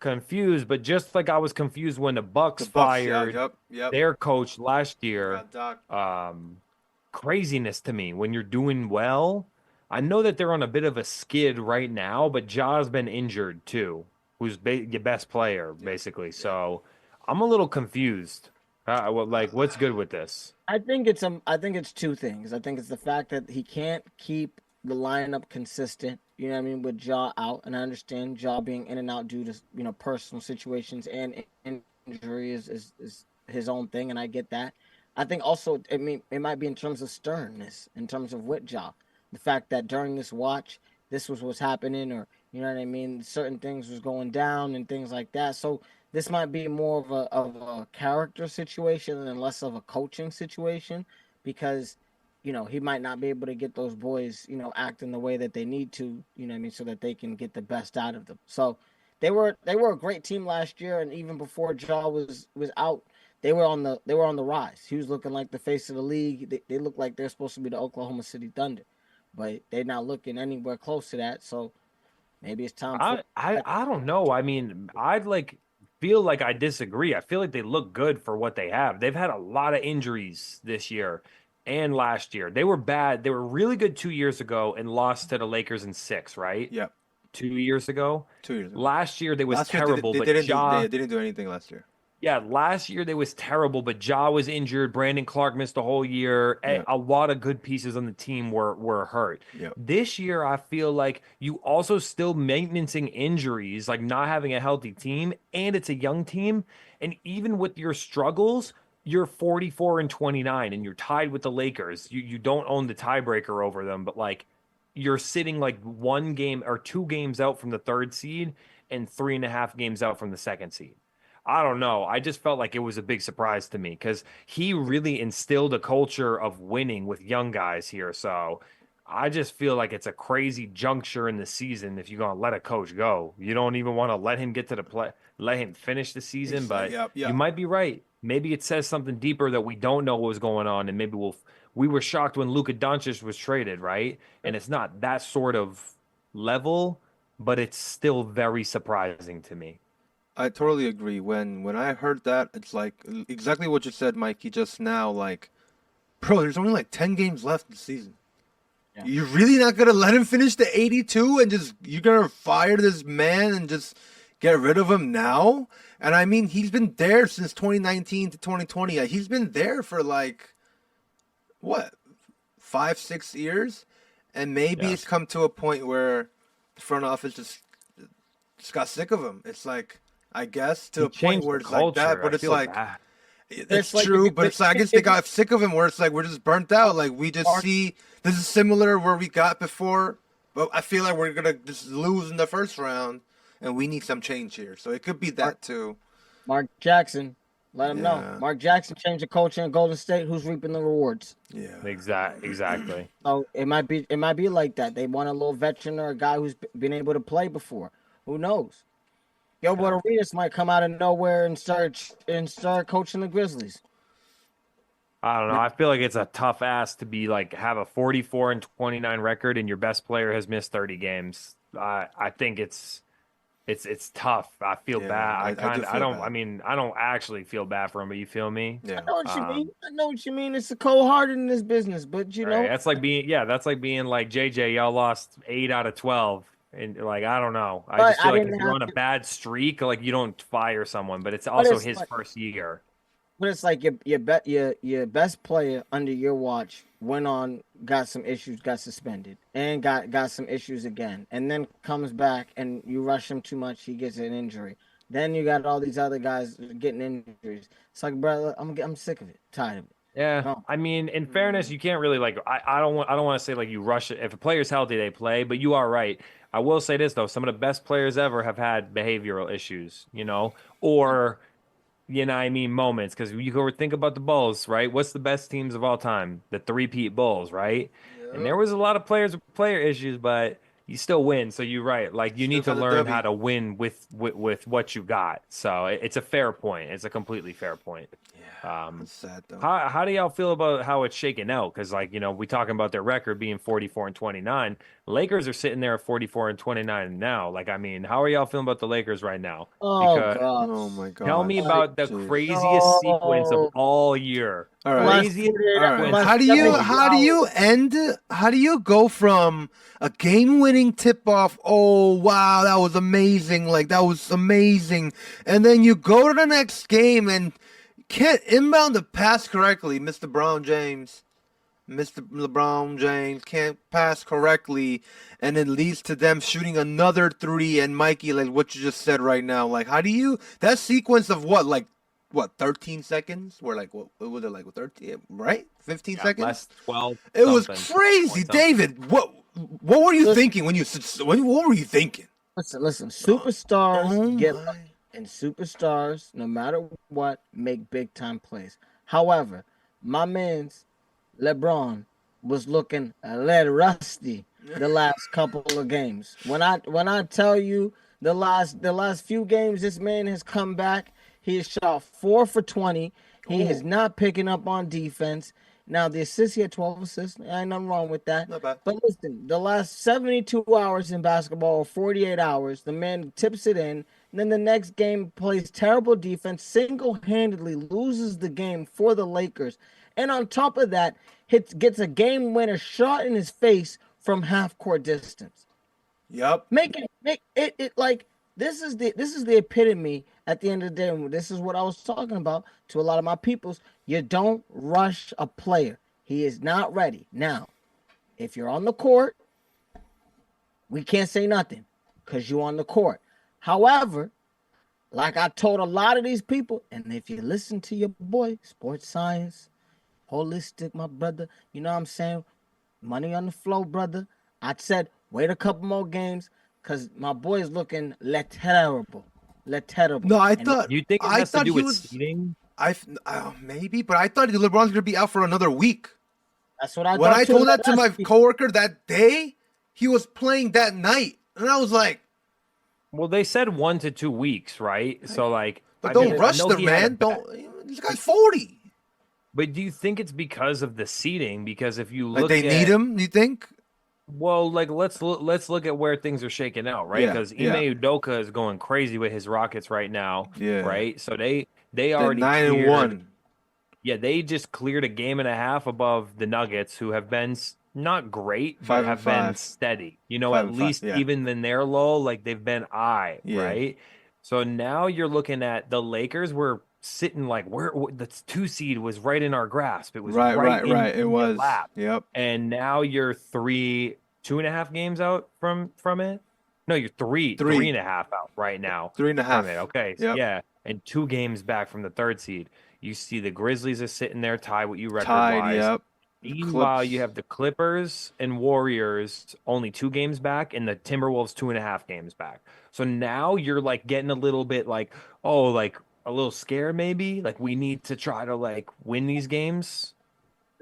confused, but just like I was confused when the Bucks The Bucks, yeah, fired yep. their coach last year. Yeah, Doc. Craziness to me when you're doing well. I know that they're on a bit of a skid right now, but Ja's been injured too, who's your best player basically. So I'm a little confused. What's good with this? I think it's 2 things. I think it's the fact that he can't keep the lineup consistent. you know what I mean, with Ja out, and I understand Ja being in and out due to, personal situations and injury is his own thing, and I get that. I think also it might be in terms of sternness, in terms of with Ja, the fact that during this watch, this was what's happening, or you know what I mean, certain things was going down and things like that. So this might be more of a character situation and less of a coaching situation, because he might not be able to get those boys, acting the way that they need to, you know what I mean, so that they can get the best out of them. So they were a great team last year, and even before Ja was out, they were on the rise. He was looking like the face of the league. They look like they're supposed to be the Oklahoma City Thunder, but they're not looking anywhere close to that. So maybe it's time for. I don't know. I mean, I'd like feel like I disagree. I feel like they look good for what they have. They've had a lot of injuries this year and last year. They were bad. They were really good 2 years ago and lost to the Lakers in 6, right? Yep. 2 years ago. 2 years ago. Last year they was Last year, terrible, they but didn't Ja, they didn't do anything last year. yeah, last year they was terrible, but Ja was injured. Brandon Clark missed the whole year. Yeah. A lot of good pieces on the team were hurt. Yep. This year, I feel like you also still maintaining injuries, like not having a healthy team, and it's a young team. And even with your struggles, you're 44-29, and you're tied with the Lakers. You don't own the tiebreaker over them, but like you're sitting like 1 game or 2 games out from the 3rd seed and 3.5 games out from the 2nd seed. I don't know. I just felt like it was a big surprise to me because he really instilled a culture of winning with young guys here. So I just feel like it's a crazy juncture in the season if you're going to let a coach go. You don't even want to let him get to the play, let him finish the season. But Yep. you might be right. Maybe it says something deeper that we don't know what was going on. And maybe we were shocked when Luka Doncic was traded, right? And it's not that sort of level, but it's still very surprising to me. I totally agree. When I heard that, it's like exactly what you said, Mikey, just now. Like, bro, there's only like 10 games left in the season. Yeah. You're really not gonna let him finish the 82 and just you're gonna fire this man and just get rid of him now? And I mean, he's been there since 2019 to 2020. He's been there for like what, 5-6 years, and maybe it's come to a point where the front office just got sick of him. It's like, I guess, to a point where it's like that, but it's like, it's true, but it's like, I guess they got sick of him where it's like, we're just burnt out. Like, we just see, this is similar where we got before, but I feel like we're going to just lose in the first round, and we need some change here. So it could be that too. Mark Jackson, let him know. Mark Jackson changed the culture in Golden State. Who's reaping the rewards? Yeah. Exactly. So it might be like that. They want a little veteran or a guy who's been able to play before. Who knows? Gilbert Arenas might come out of nowhere and start coaching the Grizzlies. I don't know. I feel like it's a tough ask to be like have a 44-29 record and your best player has missed 30 games. I think it's tough. I feel bad. I don't actually feel bad for him, but you feel me? Yeah. I know what you mean. I know what you mean. It's a cold hearted in this business, but you know that's like being like JJ. Y'all lost 8 out of 12. And like, I don't know. I just feel like if you're on a bad streak, like you don't fire someone, but it's also his first year. But it's like your best player under your watch went on, got some issues, got suspended, and got some issues again, and then comes back and you rush him too much, he gets an injury. Then you got all these other guys getting injuries. It's like, bro, I'm sick of it, tired of it. Yeah, No. I mean, in fairness, you can't really like. I don't want to say like you rush it. If a player's healthy, they play. But you are right. I will say this though: some of the best players ever have had behavioral issues, or moments. Because you go think about the Bulls, right? What's the best teams of all time? The three-peat Bulls, right? Yeah. And there was a lot of players with player issues, but you still win. So you're right. Like you need to learn how to win with what you got. So it's a fair point. It's a completely fair point. It's sad though. How do y'all feel about how it's shaken out? Because we talking about their record being 44-29. Lakers are sitting there at 44-29 now. Like, I mean, how are y'all feeling about the Lakers right now? Oh my God! Tell me about the craziest sequence of all year. All right. How do you go from a game-winning tip-off? Oh wow, that was amazing! Like that was amazing, and then you go to the next game and can't inbound the pass correctly, Mr. Brown James. Mr. LeBron James can't pass correctly, and it leads to them shooting another three. And Mikey, like what you just said right now, like how do you that sequence of what 13 seconds? Where like what was it like 13 right 15 Yeah, seconds? less 12. It was something, crazy, 20 something. David. What were you thinking when what were you thinking? Listen. Superstars Oh get my! lucky, and superstars, no matter what, make big time plays. However, my man's LeBron was looking a little rusty the last couple of games. When I tell you the last few games, this man has come back. He has shot 4 for 20. He is Oh, not picking up on defense. Now the assists, he had 12 assists. Ain't nothing wrong with that. not bad. But listen, the last 72 hours in basketball, or 48 hours, the man tips it in. And then the next game plays terrible defense, single-handedly loses the game for the Lakers. And on top of that, gets a game winner shot in his face from half court distance. Yep. Make it like this is the epitome at the end of the day. And this is what I was talking about to a lot of my peoples. You don't rush a player. He is not ready. Now, if you're on the court, we can't say nothing because you're on the court. However, like I told a lot of these people, and if you listen to your boy, sports science, holistic, my brother, you know what I'm saying? Money on the flow, brother. I said, wait a couple more games because my boy is looking terrible. Terrible. No, And You think it I has to thought do he with was seeding? maybe, but I thought LeBron's gonna be out for another week. that's what I When thought I too. told that to my Last week. coworker that day, he was playing that night, and I was like, Well, they said 1 to 2 weeks, right? So, like, "But I don't mean, I rush know the he had a man. bad, Don't. This guy's 40. but do you think it's because of the seeding? Because if you Like look they need at, him. You think? well, like let's look at where things are shaking out, right? Yeah, Because Ime yeah, Udoka is going crazy with his Rockets right now, yeah. right? So they They're already 9-1. cleared. Yeah, they just cleared a game and a half above the Nuggets, who have been not great, but Five and have been five. steady. Five At and five. least Yeah, even in their low, like they've been yeah. right? So now you're looking at the Lakers were sitting like where the 2 seed was right in our grasp. It was Right, right right, right. It in your was. lap. Yep. And now you're 2.5 games out from it. No, you're three 3, and a half out right now three and a from half. it. Okay, Yep. yeah, and 2 games back from the 3rd seed. You see the Grizzlies are sitting there tied with you record Tied. wise. Yep. The Meanwhile, you Clips. have the Clippers and Warriors only 2 games back, and the Timberwolves 2.5 games back. So now you're like getting a little bit like, oh, like a little scared maybe. Like we need to try to like win these games.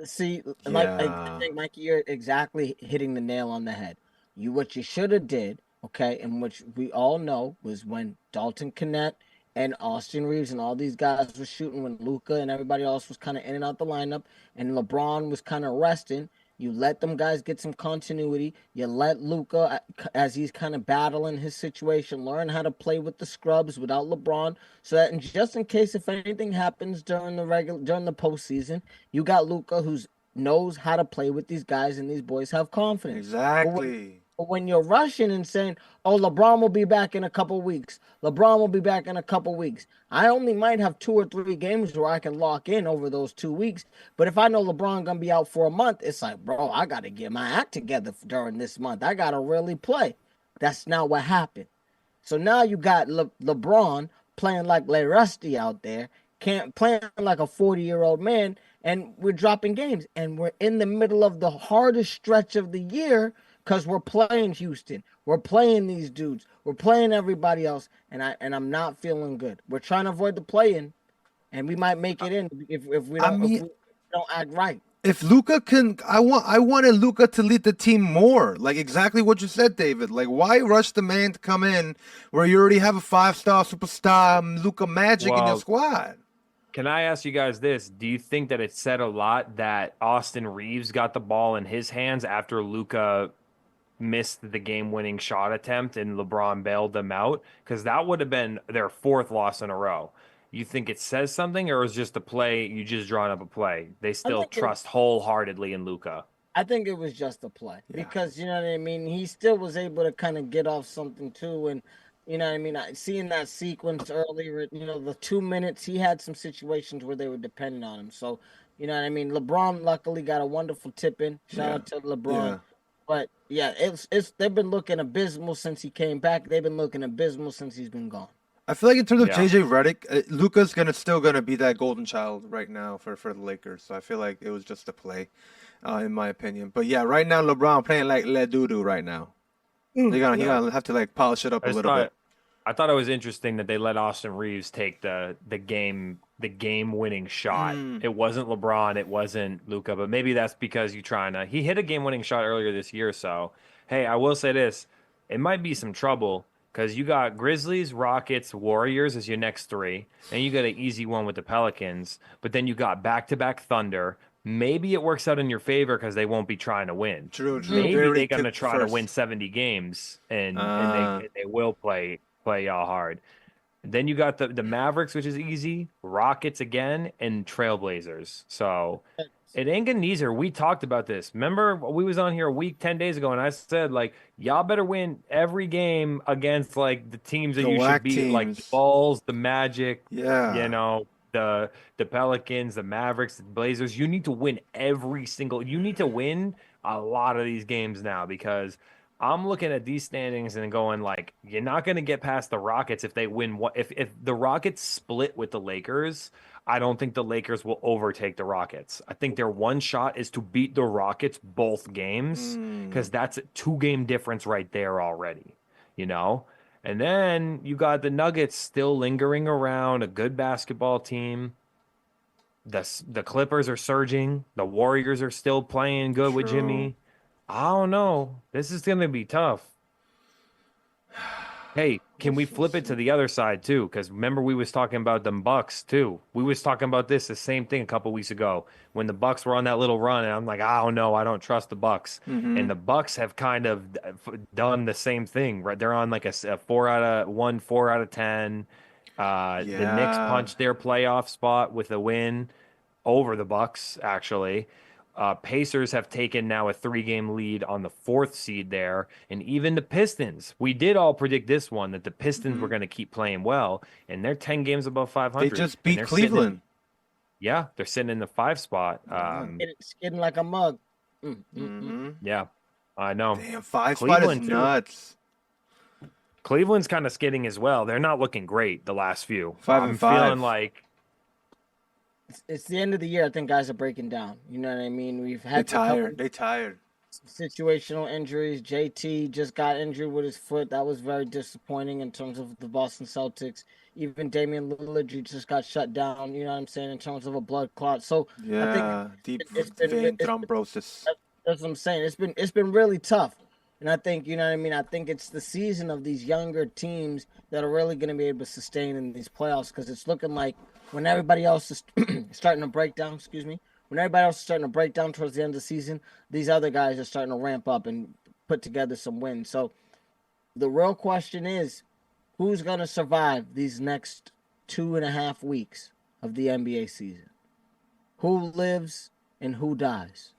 See, Mike, I Yeah. think Mikey, you're exactly hitting the nail on the head. What you should have did, okay, and which we all know was when Dalton Connect and Austin Reeves and all these guys were shooting, when Luca and everybody else was kind of in and out the lineup, and LeBron was kind of resting. You let them guys get some continuity. You let Luca, as he's kind of battling his situation, learn how to play with the scrubs without LeBron, so that just in case if anything happens during the postseason, you got Luca who's knows how to play with these guys, and these boys have confidence. Exactly. But when you're rushing and saying, "Oh, LeBron will be back in a couple weeks. LeBron will be back in a couple weeks," I only might have 2 or 3 games where I can lock in over those 2 weeks. But if I know LeBron gonna be out for a month, it's like, bro, I gotta get my act together during this month. I gotta really play. That's not what happened. So now you got LeBron playing like Le Rusty out there, can't playing like a 40-year-old man, and we're dropping games. And we're in the middle of the hardest stretch of the year because we're playing Houston. We're playing these dudes. We're playing everybody else. And I'm not feeling good. We're trying to avoid the play-in, and we might make it in if we I don't if mean, we don't act right. if Luca can, I wanted Luca to lead the team more. Like exactly what you said, David. Like why rush the man to come in where you already have a 5-star superstar Luca Magic in your Well, squad? can I ask you guys this? Do you think that it said a lot that Austin Reeves got the ball in his hands after Luca missed the game-winning shot attempt and LeBron bailed them out? Because that would have been their 4th loss in a row. You think it says something, or is just a play? You just drawn up a play. They I still think it, trust wholeheartedly in Luca. I think it was just a play Yeah. because you know what I mean. He still was able to kind of get off something too, and you know what I mean. Seeing that sequence earlier, the 2 minutes, he had some situations where they were depending on him. So You know what I mean? LeBron luckily got a wonderful tip in. Shout out to LeBron. Yeah. But yeah, it's they've been looking abysmal since he came back. They've been looking abysmal since he's been gone. I feel like in terms of Yeah. JJ Redick, Luka's still gonna be that golden child right now for the Lakers. So I feel like it was just a play, in my opinion. But yeah, right now LeBron playing like Le Doodoo right now. He gonna have to like polish it up a little bit. I thought it was interesting that they let Austin Reeves take the game winning shot. It wasn't LeBron, it wasn't Luka, but maybe that's because he hit a game winning shot earlier this year. So hey, I will say this: it might be some trouble because you got Grizzlies, Rockets, Warriors as your next three, and you got an easy one with the Pelicans. But then you got back-to-back Thunder. Maybe it works out in your favor because they won't be trying to win. True. Maybe Very they're going to picked try to first. win 70 games, and they will play y'all hard. Then you got the Mavericks, which is easy, Rockets again, and Trailblazers. So it ain't getting easier. We talked about this. Remember, we was on here a week, 10 days ago, and I said, like, y'all better win every game against, like, the teams that The you should whack beat, like the teams. Bulls, the Magic, Yeah. you know, the Pelicans, the Mavericks, the Blazers. You need to win you need to win a lot of these games now because I'm looking at these standings and going like, you're not going to get past the Rockets if they win. If the Rockets split with the Lakers, I don't think the Lakers will overtake the Rockets. I think their one shot is to beat the Rockets both games because that's a 2-game difference right there already, you know? And then you got the Nuggets still lingering around, a good basketball team. The Clippers are surging. The Warriors are still playing good with True. Jimmy. I don't know. This is going to be tough. Hey, can we flip it to the other side too? Because remember we was talking about them Bucks too. We was talking about the same thing a couple weeks ago when the Bucks were on that little run, and I'm like, I don't know, I don't trust the Bucks. And the Bucks have kind of done the same thing, right? They're on like a 4 out of 10. The Knicks Yeah. punched their playoff spot with a win over the Bucks, actually. Pacers have taken now a 3-game lead on the 4th seed there, and even the Pistons. We did all predict this one that the Pistons were going to keep playing well, and they're 10 games above 500. They just and beat they're sitting Cleveland. they're sitting in the 5 spot. It's getting like a mug. Yeah, I know. Damn, 5 spot is Cleveland, too. nuts. Cleveland's kind of skidding as well. They're not looking great the last few. 5 I'm and 5. feeling like It's the end of the year. I think guys are breaking down. You know what I mean? We've They had tired. They tired. situational injuries. JT just got injured with his foot. That was very disappointing in terms of the Boston Celtics. Even Damian Lillard just got shut down. You know what I'm saying in terms of a blood clot. So I Yeah, deep vein thrombosis. that's what I'm saying. It's been really tough. And I think, you know what I mean? I think it's the season of these younger teams that are really going to be able to sustain in these playoffs because it's looking like when everybody else is starting to break down, when everybody else is starting to break down towards the end of the season, these other guys are starting to ramp up and put together some wins. So the real question is, who's going to survive these next 2.5 weeks of the NBA season? Who lives and who dies?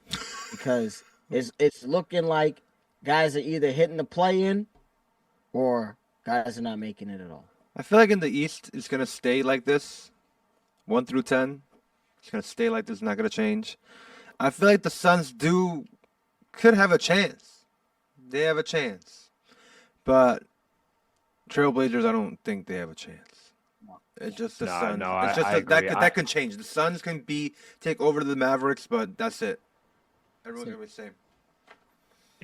Because it's looking like guys are either hitting the play-in or guys are not making it at all. I feel like in the East, it's gonna stay like this, 1 through 10. It's gonna stay like this. Not gonna change. I feel like the Suns could have a chance. They have a chance, but Trailblazers, I don't think they have a chance. It's just the Suns. no, it's just I agree. that can change. The Suns can take over the Mavericks, but that's it. Everyone's gonna be the same.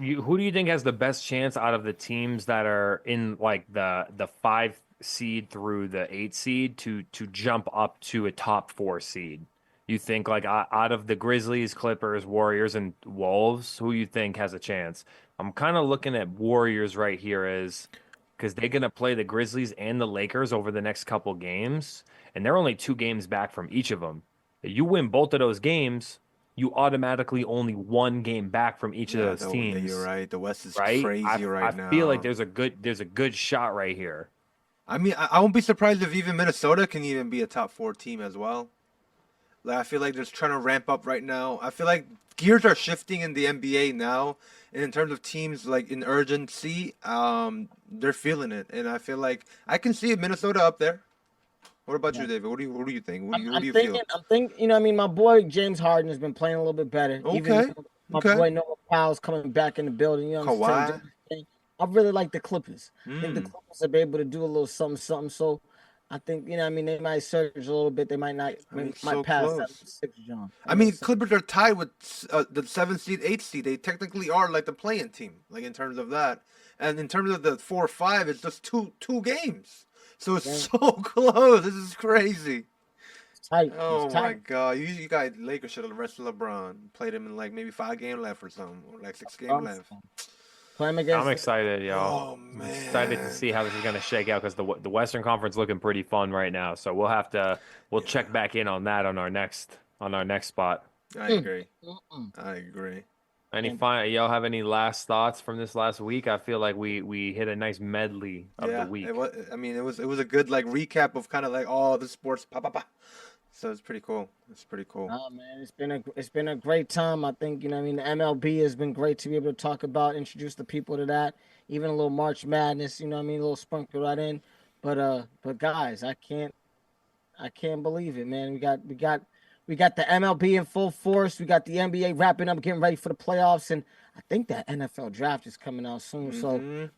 Who do you think has the best chance out of the teams that are in like the 5 seed through the 8 seed to jump up to a top 4 seed? You think like out of the Grizzlies, Clippers, Warriors, and Wolves, who you think has a chance? I'm kind of looking at Warriors right here as because they're gonna play the Grizzlies and the Lakers over the next couple games, and they're only 2 games back from each of them. You win both of those games, you automatically only 1 game back from each of those teams. You're right. The West is Right? crazy right now. I feel like there's a good shot right here. I mean, I won't be surprised if even Minnesota can even be a top 4 team as well. Like, I feel like they're trying to ramp up right now. I feel like gears are shifting in the NBA now. And in terms of teams like in urgency, they're feeling it. And I feel like I can see Minnesota up there. What about you, David? What do you think? What do you thinking, feel? I'm thinking, I mean, my boy James Harden has been playing a little bit better. Even Okay. my boy Noah Powell's coming back in the building. You know what I'm saying? Kawhi. I really like the Clippers. I think the Clippers are able to do a little something. So I think, they might surge a little bit. They might not, might So pass close. that 6, John. I mean, Clippers are tied with the 7th seed, 8th seed. They technically are like the play-in team, like in terms of that. And in terms of the 4-5, it's just two games. So it's so close. This is crazy. It's tight. Oh my God! You guys, Lakers should have rested LeBron. Played him in like maybe 5 games left or something, or like 6 games left. I'm excited, y'all. Oh man! I'm excited to see how this is gonna shake out because the Western Conference looking pretty fun right now. So we'll check back in on that on our next spot. I agree. I agree. Y'all have any last thoughts from this last week? I feel like we hit a nice medley of the week. It was a good like recap of kind of like all the sports. So it's pretty cool. Oh man, it's been a great time. I think the MLB has been great to be able to talk about, introduce the people to that. Even a little March Madness, a little sprinkle right in. But guys, I can't believe it, man. We got the MLB in full force. We got the NBA wrapping up, getting ready for the playoffs, and I think that NFL draft is coming out soon. So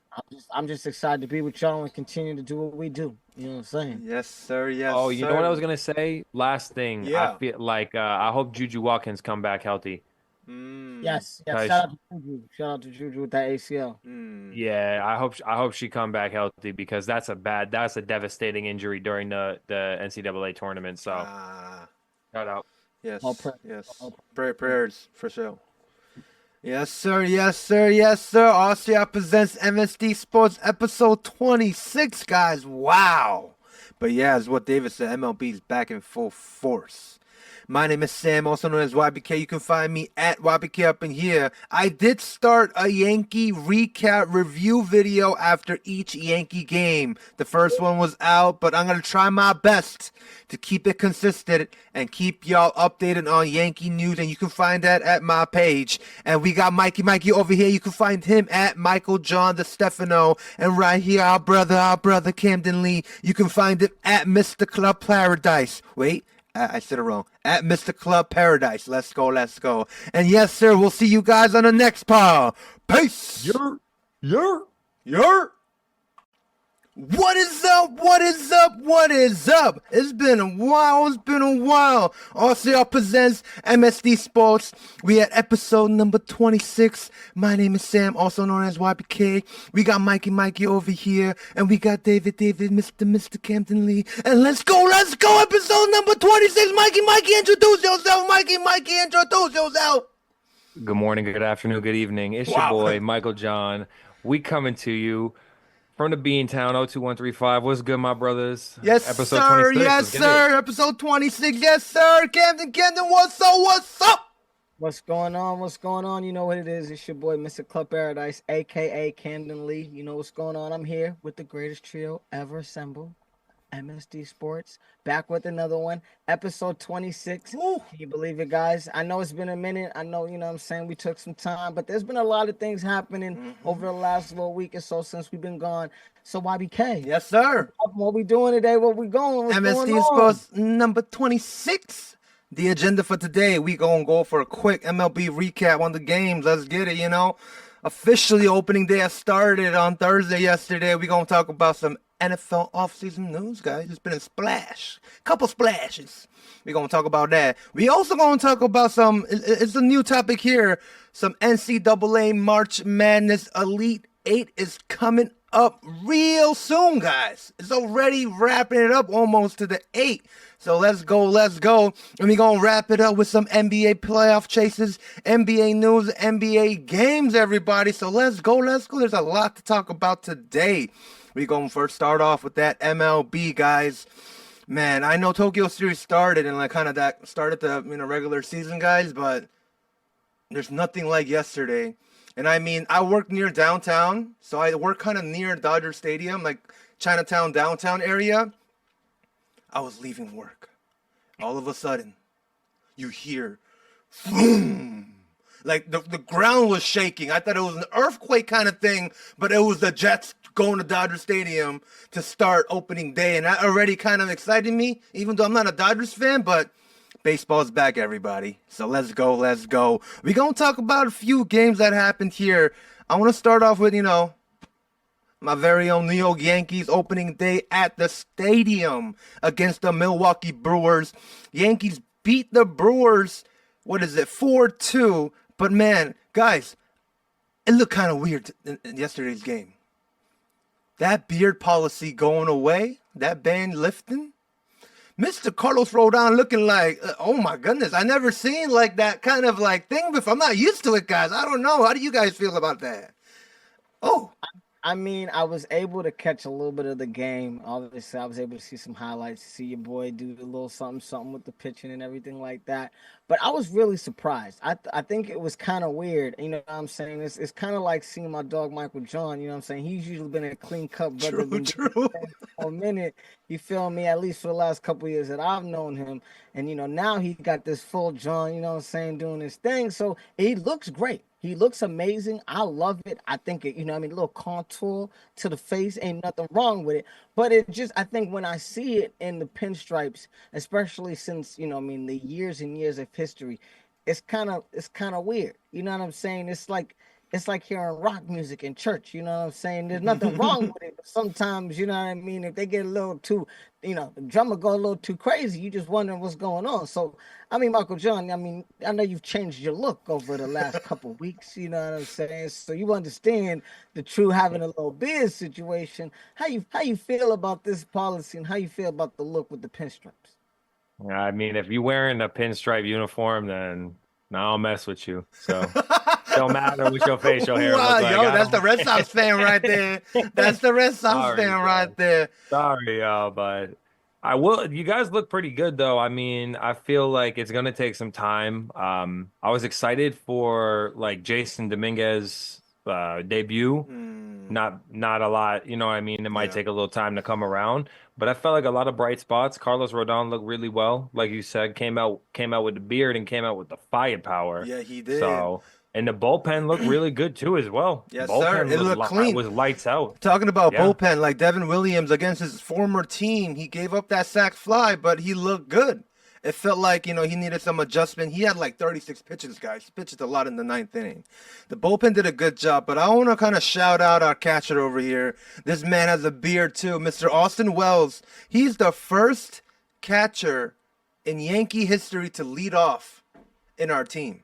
I'm just excited to be with y'all and continue to do what we do. You know what I'm saying? Yes, sir. Yes. Oh, you know what I was gonna say? Last thing, Yeah. I feel like I hope Juju Watkins come back healthy. Yes. Shout out to Juju. Shout out to Juju with that ACL. Yeah, I hope she come back healthy because that's a devastating injury during the NCAA tournament. So shout out. Yes. All prayer. Yes. Prayers for sure. Yes, sir. Yes, sir. Yes, sir. RCR Presents MSD Sports episode 26, guys. Wow. But yeah, as what David said, MLB is back in full force. My name is Sam, also known as YBK. You can find me at YBK up in here. I did start a Yankee recap review video after each Yankee game. The first one was out, but I'm going to try my best to keep it consistent and keep y'all updated on Yankee news. And you can find that at my page. And we got Mikey over here. You can find him at Michael John DeStefano. And right here, our brother Camden Lee. You can find him at Mr. Club Paradise. Wait. I said it wrong. At Mr. Club Paradise. Let's go. And yes, sir, we'll see you guys on the next part. Peace. Yer. What is up? It's been a while. RCR Presents MSD Sports. We at episode number 26. My name is Sam, also known as YBK. We got Mikey over here. And we got David, Mr. Camden Lee. And let's go. Episode number 26. Mikey, introduce yourself. Mikey, introduce yourself. Good morning, good afternoon, good evening. It's your boy, Michael John. We coming to you from the Beantown 02135. What's good, my brothers? Yes, episode sir. 26. Yes, sir. Episode 26. Yes, sir. Camden, what's up? What's going on? You know what it is. It's your boy, Mr. Club Paradise, a.k.a. Camden Lee. You know what's going on. I'm here with the greatest trio ever assembled. MSD Sports, back with another one, episode 26. Can you believe it, guys? I know it's been a minute. I know, what I'm saying, we took some time, but there's been a lot of things happening over the last little week or so since we've been gone. So YBK. Yes, sir. What we doing today? What's MSD Sports number 26. The agenda for today, we gonna go for a quick MLB recap on the games. Let's get it, Officially opening day started on Thursday yesterday. We gonna talk about some NFL offseason news, guys. It's been a couple splashes. We're going to talk about that. We also going to talk about it's a new topic here, some NCAA March Madness Elite 8 is coming up real soon, guys. It's already wrapping it up almost to the 8. So let's go. And we're going to wrap it up with some NBA playoff chases, NBA news, NBA games, everybody. So let's go. There's a lot to talk about today. We're going to first start off with that MLB, guys. Man, I know Tokyo Series started and that started the regular season, guys, but there's nothing like yesterday. And I mean, I work near downtown, so I work kind of near Dodger Stadium, like Chinatown, downtown area. I was leaving work. All of a sudden, you hear, boom. Like the ground was shaking. I thought it was an earthquake kind of thing, but it was the Jets going to Dodger Stadium to start opening day, and that already kind of excited me, even though I'm not a Dodgers fan, but baseball's back, everybody. So let's go, let's go. We're going to talk about a few games that happened here. I want to start off with, my very own New York Yankees opening day at the stadium against the Milwaukee Brewers. Yankees beat the Brewers, 4-2. But man, guys, it looked kind of weird in yesterday's game. That beard policy going away, that ban lifting. Mr. Carlos Rodon looking like, oh my goodness, I never seen like that kind of like thing before. I'm not used to it, guys. I don't know. How do you guys feel about that? Oh. I mean, I was able to catch a little bit of the game. Obviously, I was able to see some highlights, see your boy do a little something with the pitching and everything like that. But I was really surprised. I think it was kind of weird. You know what I'm saying? It's kind of like seeing my dog Michael John. You know what I'm saying? He's usually been a clean cut brother. True. For a minute, you feel me? At least for the last couple of years that I've known him. And, now he got this full John, you know what I'm saying, doing his thing. So he looks great. He looks amazing. I love it. I think it, a little contour to the face, ain't nothing wrong with it. But I think when I see it in the pinstripes, especially since, the years and years of history, it's kind of weird. You know what I'm saying? It's like hearing rock music in church. You know what I'm saying? There's nothing wrong with it. But sometimes, you know what I mean? If they get a little too, the drummer go a little too crazy, you just wondering what's going on. So, Michael John, I know you've changed your look over the last couple of weeks. You know what I'm saying? So you understand the true having a little beard situation. How you feel about this policy and how you feel about the look with the pinstripes? If you're wearing a pinstripe uniform, then I'll mess with you. So don't matter what your facial hair looks like. Yo, that's the Red Sox fan right there. That's the Red Sox fan right there. Sorry, but I will. You guys look pretty good, though. I feel like it's gonna take some time. I was excited for like Jason Dominguez debut. Not a lot, you know what I mean? It might take a little time to come around, but I felt like a lot of bright spots. Carlos Rodon looked really well, like you said, came out with the beard and came out with the firepower. Yeah, he did. So, and the bullpen looked really good too as well. Yes, bullpen sir. It looked clean. Was lights out. Talking about bullpen, like Devin Williams against his former team, he gave up that sac fly, but he looked good. It felt like, he needed some adjustment. He had like 36 pitches, guys. He pitched a lot in the ninth inning. The bullpen did a good job, but I want to kind of shout out our catcher over here. This man has a beard too, Mr. Austin Wells. He's the first catcher in Yankee history to lead off in our team.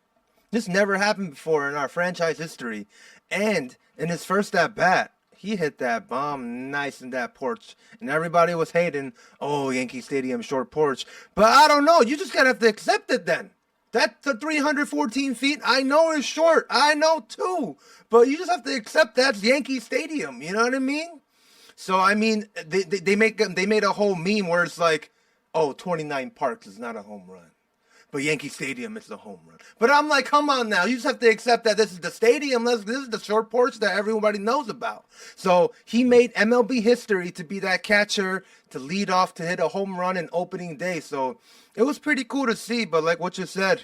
This never happened before in our franchise history. And in his first at-bat, he hit that bomb nice in that porch. And everybody was hating, oh, Yankee Stadium, short porch. But I don't know. You just got to have to accept it then. That's the 314 feet. I know it's short. I know too. But you just have to accept that's Yankee Stadium. You know what I mean? So, they made a whole meme where it's like, oh, 29 Parks is not a home run. But Yankee Stadium is the home run. But I'm like, come on now. You just have to accept that this is the stadium. This is the short porch that everybody knows about. So he made MLB history to be that catcher, to lead off, to hit a home run in opening day. So it was pretty cool to see. But like what you said,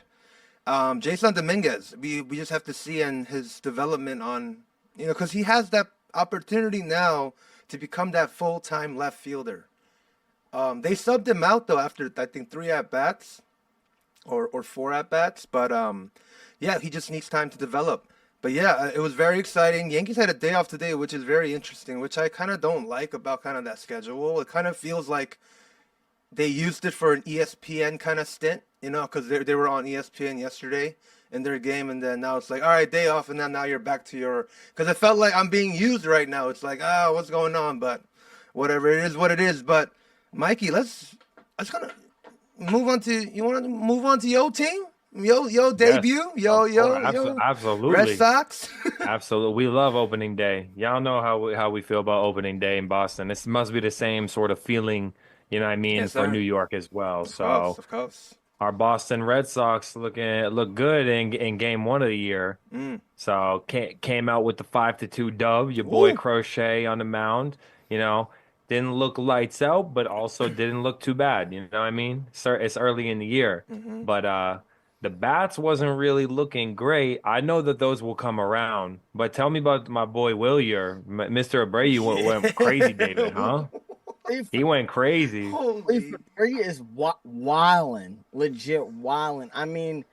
Jason Dominguez, we just have to see in his development on, because he has that opportunity now to become that full-time left fielder. They subbed him out, though, after, I think, 3 at-bats. Or 4 at-bats, but he just needs time to develop. But yeah, it was very exciting. Yankees had a day off today, which is very interesting, which I kind of don't like about kind of that schedule. It kind of feels like they used it for an ESPN kind of stint, because they were on ESPN yesterday in their game, and then now it's like, all right, day off, and then now you're back to your, because it felt like I'm being used right now. It's like, what's going on? But whatever, it is what it is. But Mikey, let's kind of move on to, you want to move on to your team? Your debut? Yes. Absolutely. Red Sox? Absolutely. We love opening day. Y'all know how we feel about opening day in Boston. This must be the same sort of feeling, Yes, for sir. New York as well. Of course. Our Boston Red Sox look good in game 1 of the year. So came out with the 5-2 dub. Your boy Crochet on the mound, didn't look lights out, but also didn't look too bad. You know what I mean? It's early in the year, but the bats wasn't really looking great. I know that those will come around, but tell me about my boy Willier, Mr. Abreu went crazy, David, huh? He went crazy. Holy, he is wilding, legit wilding. I mean,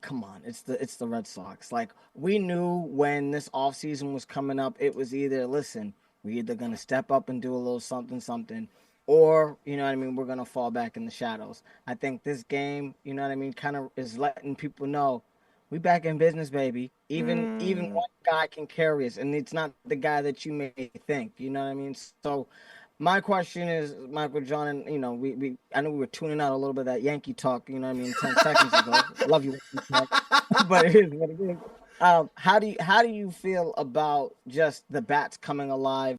come on, it's the Red Sox. Like, we knew when this offseason was coming up, it was either, listen, we're either gonna step up and do a little something, or, you know what I mean, we're gonna fall back in the shadows. I think this game, you know what I mean, kind of is letting people know we back in business, baby. Even one guy can carry us, and it's not the guy that you may think. You know what I mean? So my question is, Michael John, and you know, we I know we were tuning out a little bit of that Yankee talk, you know what I mean, 10 seconds ago. Love you, but it is what it is. How do you feel about just the bats coming alive?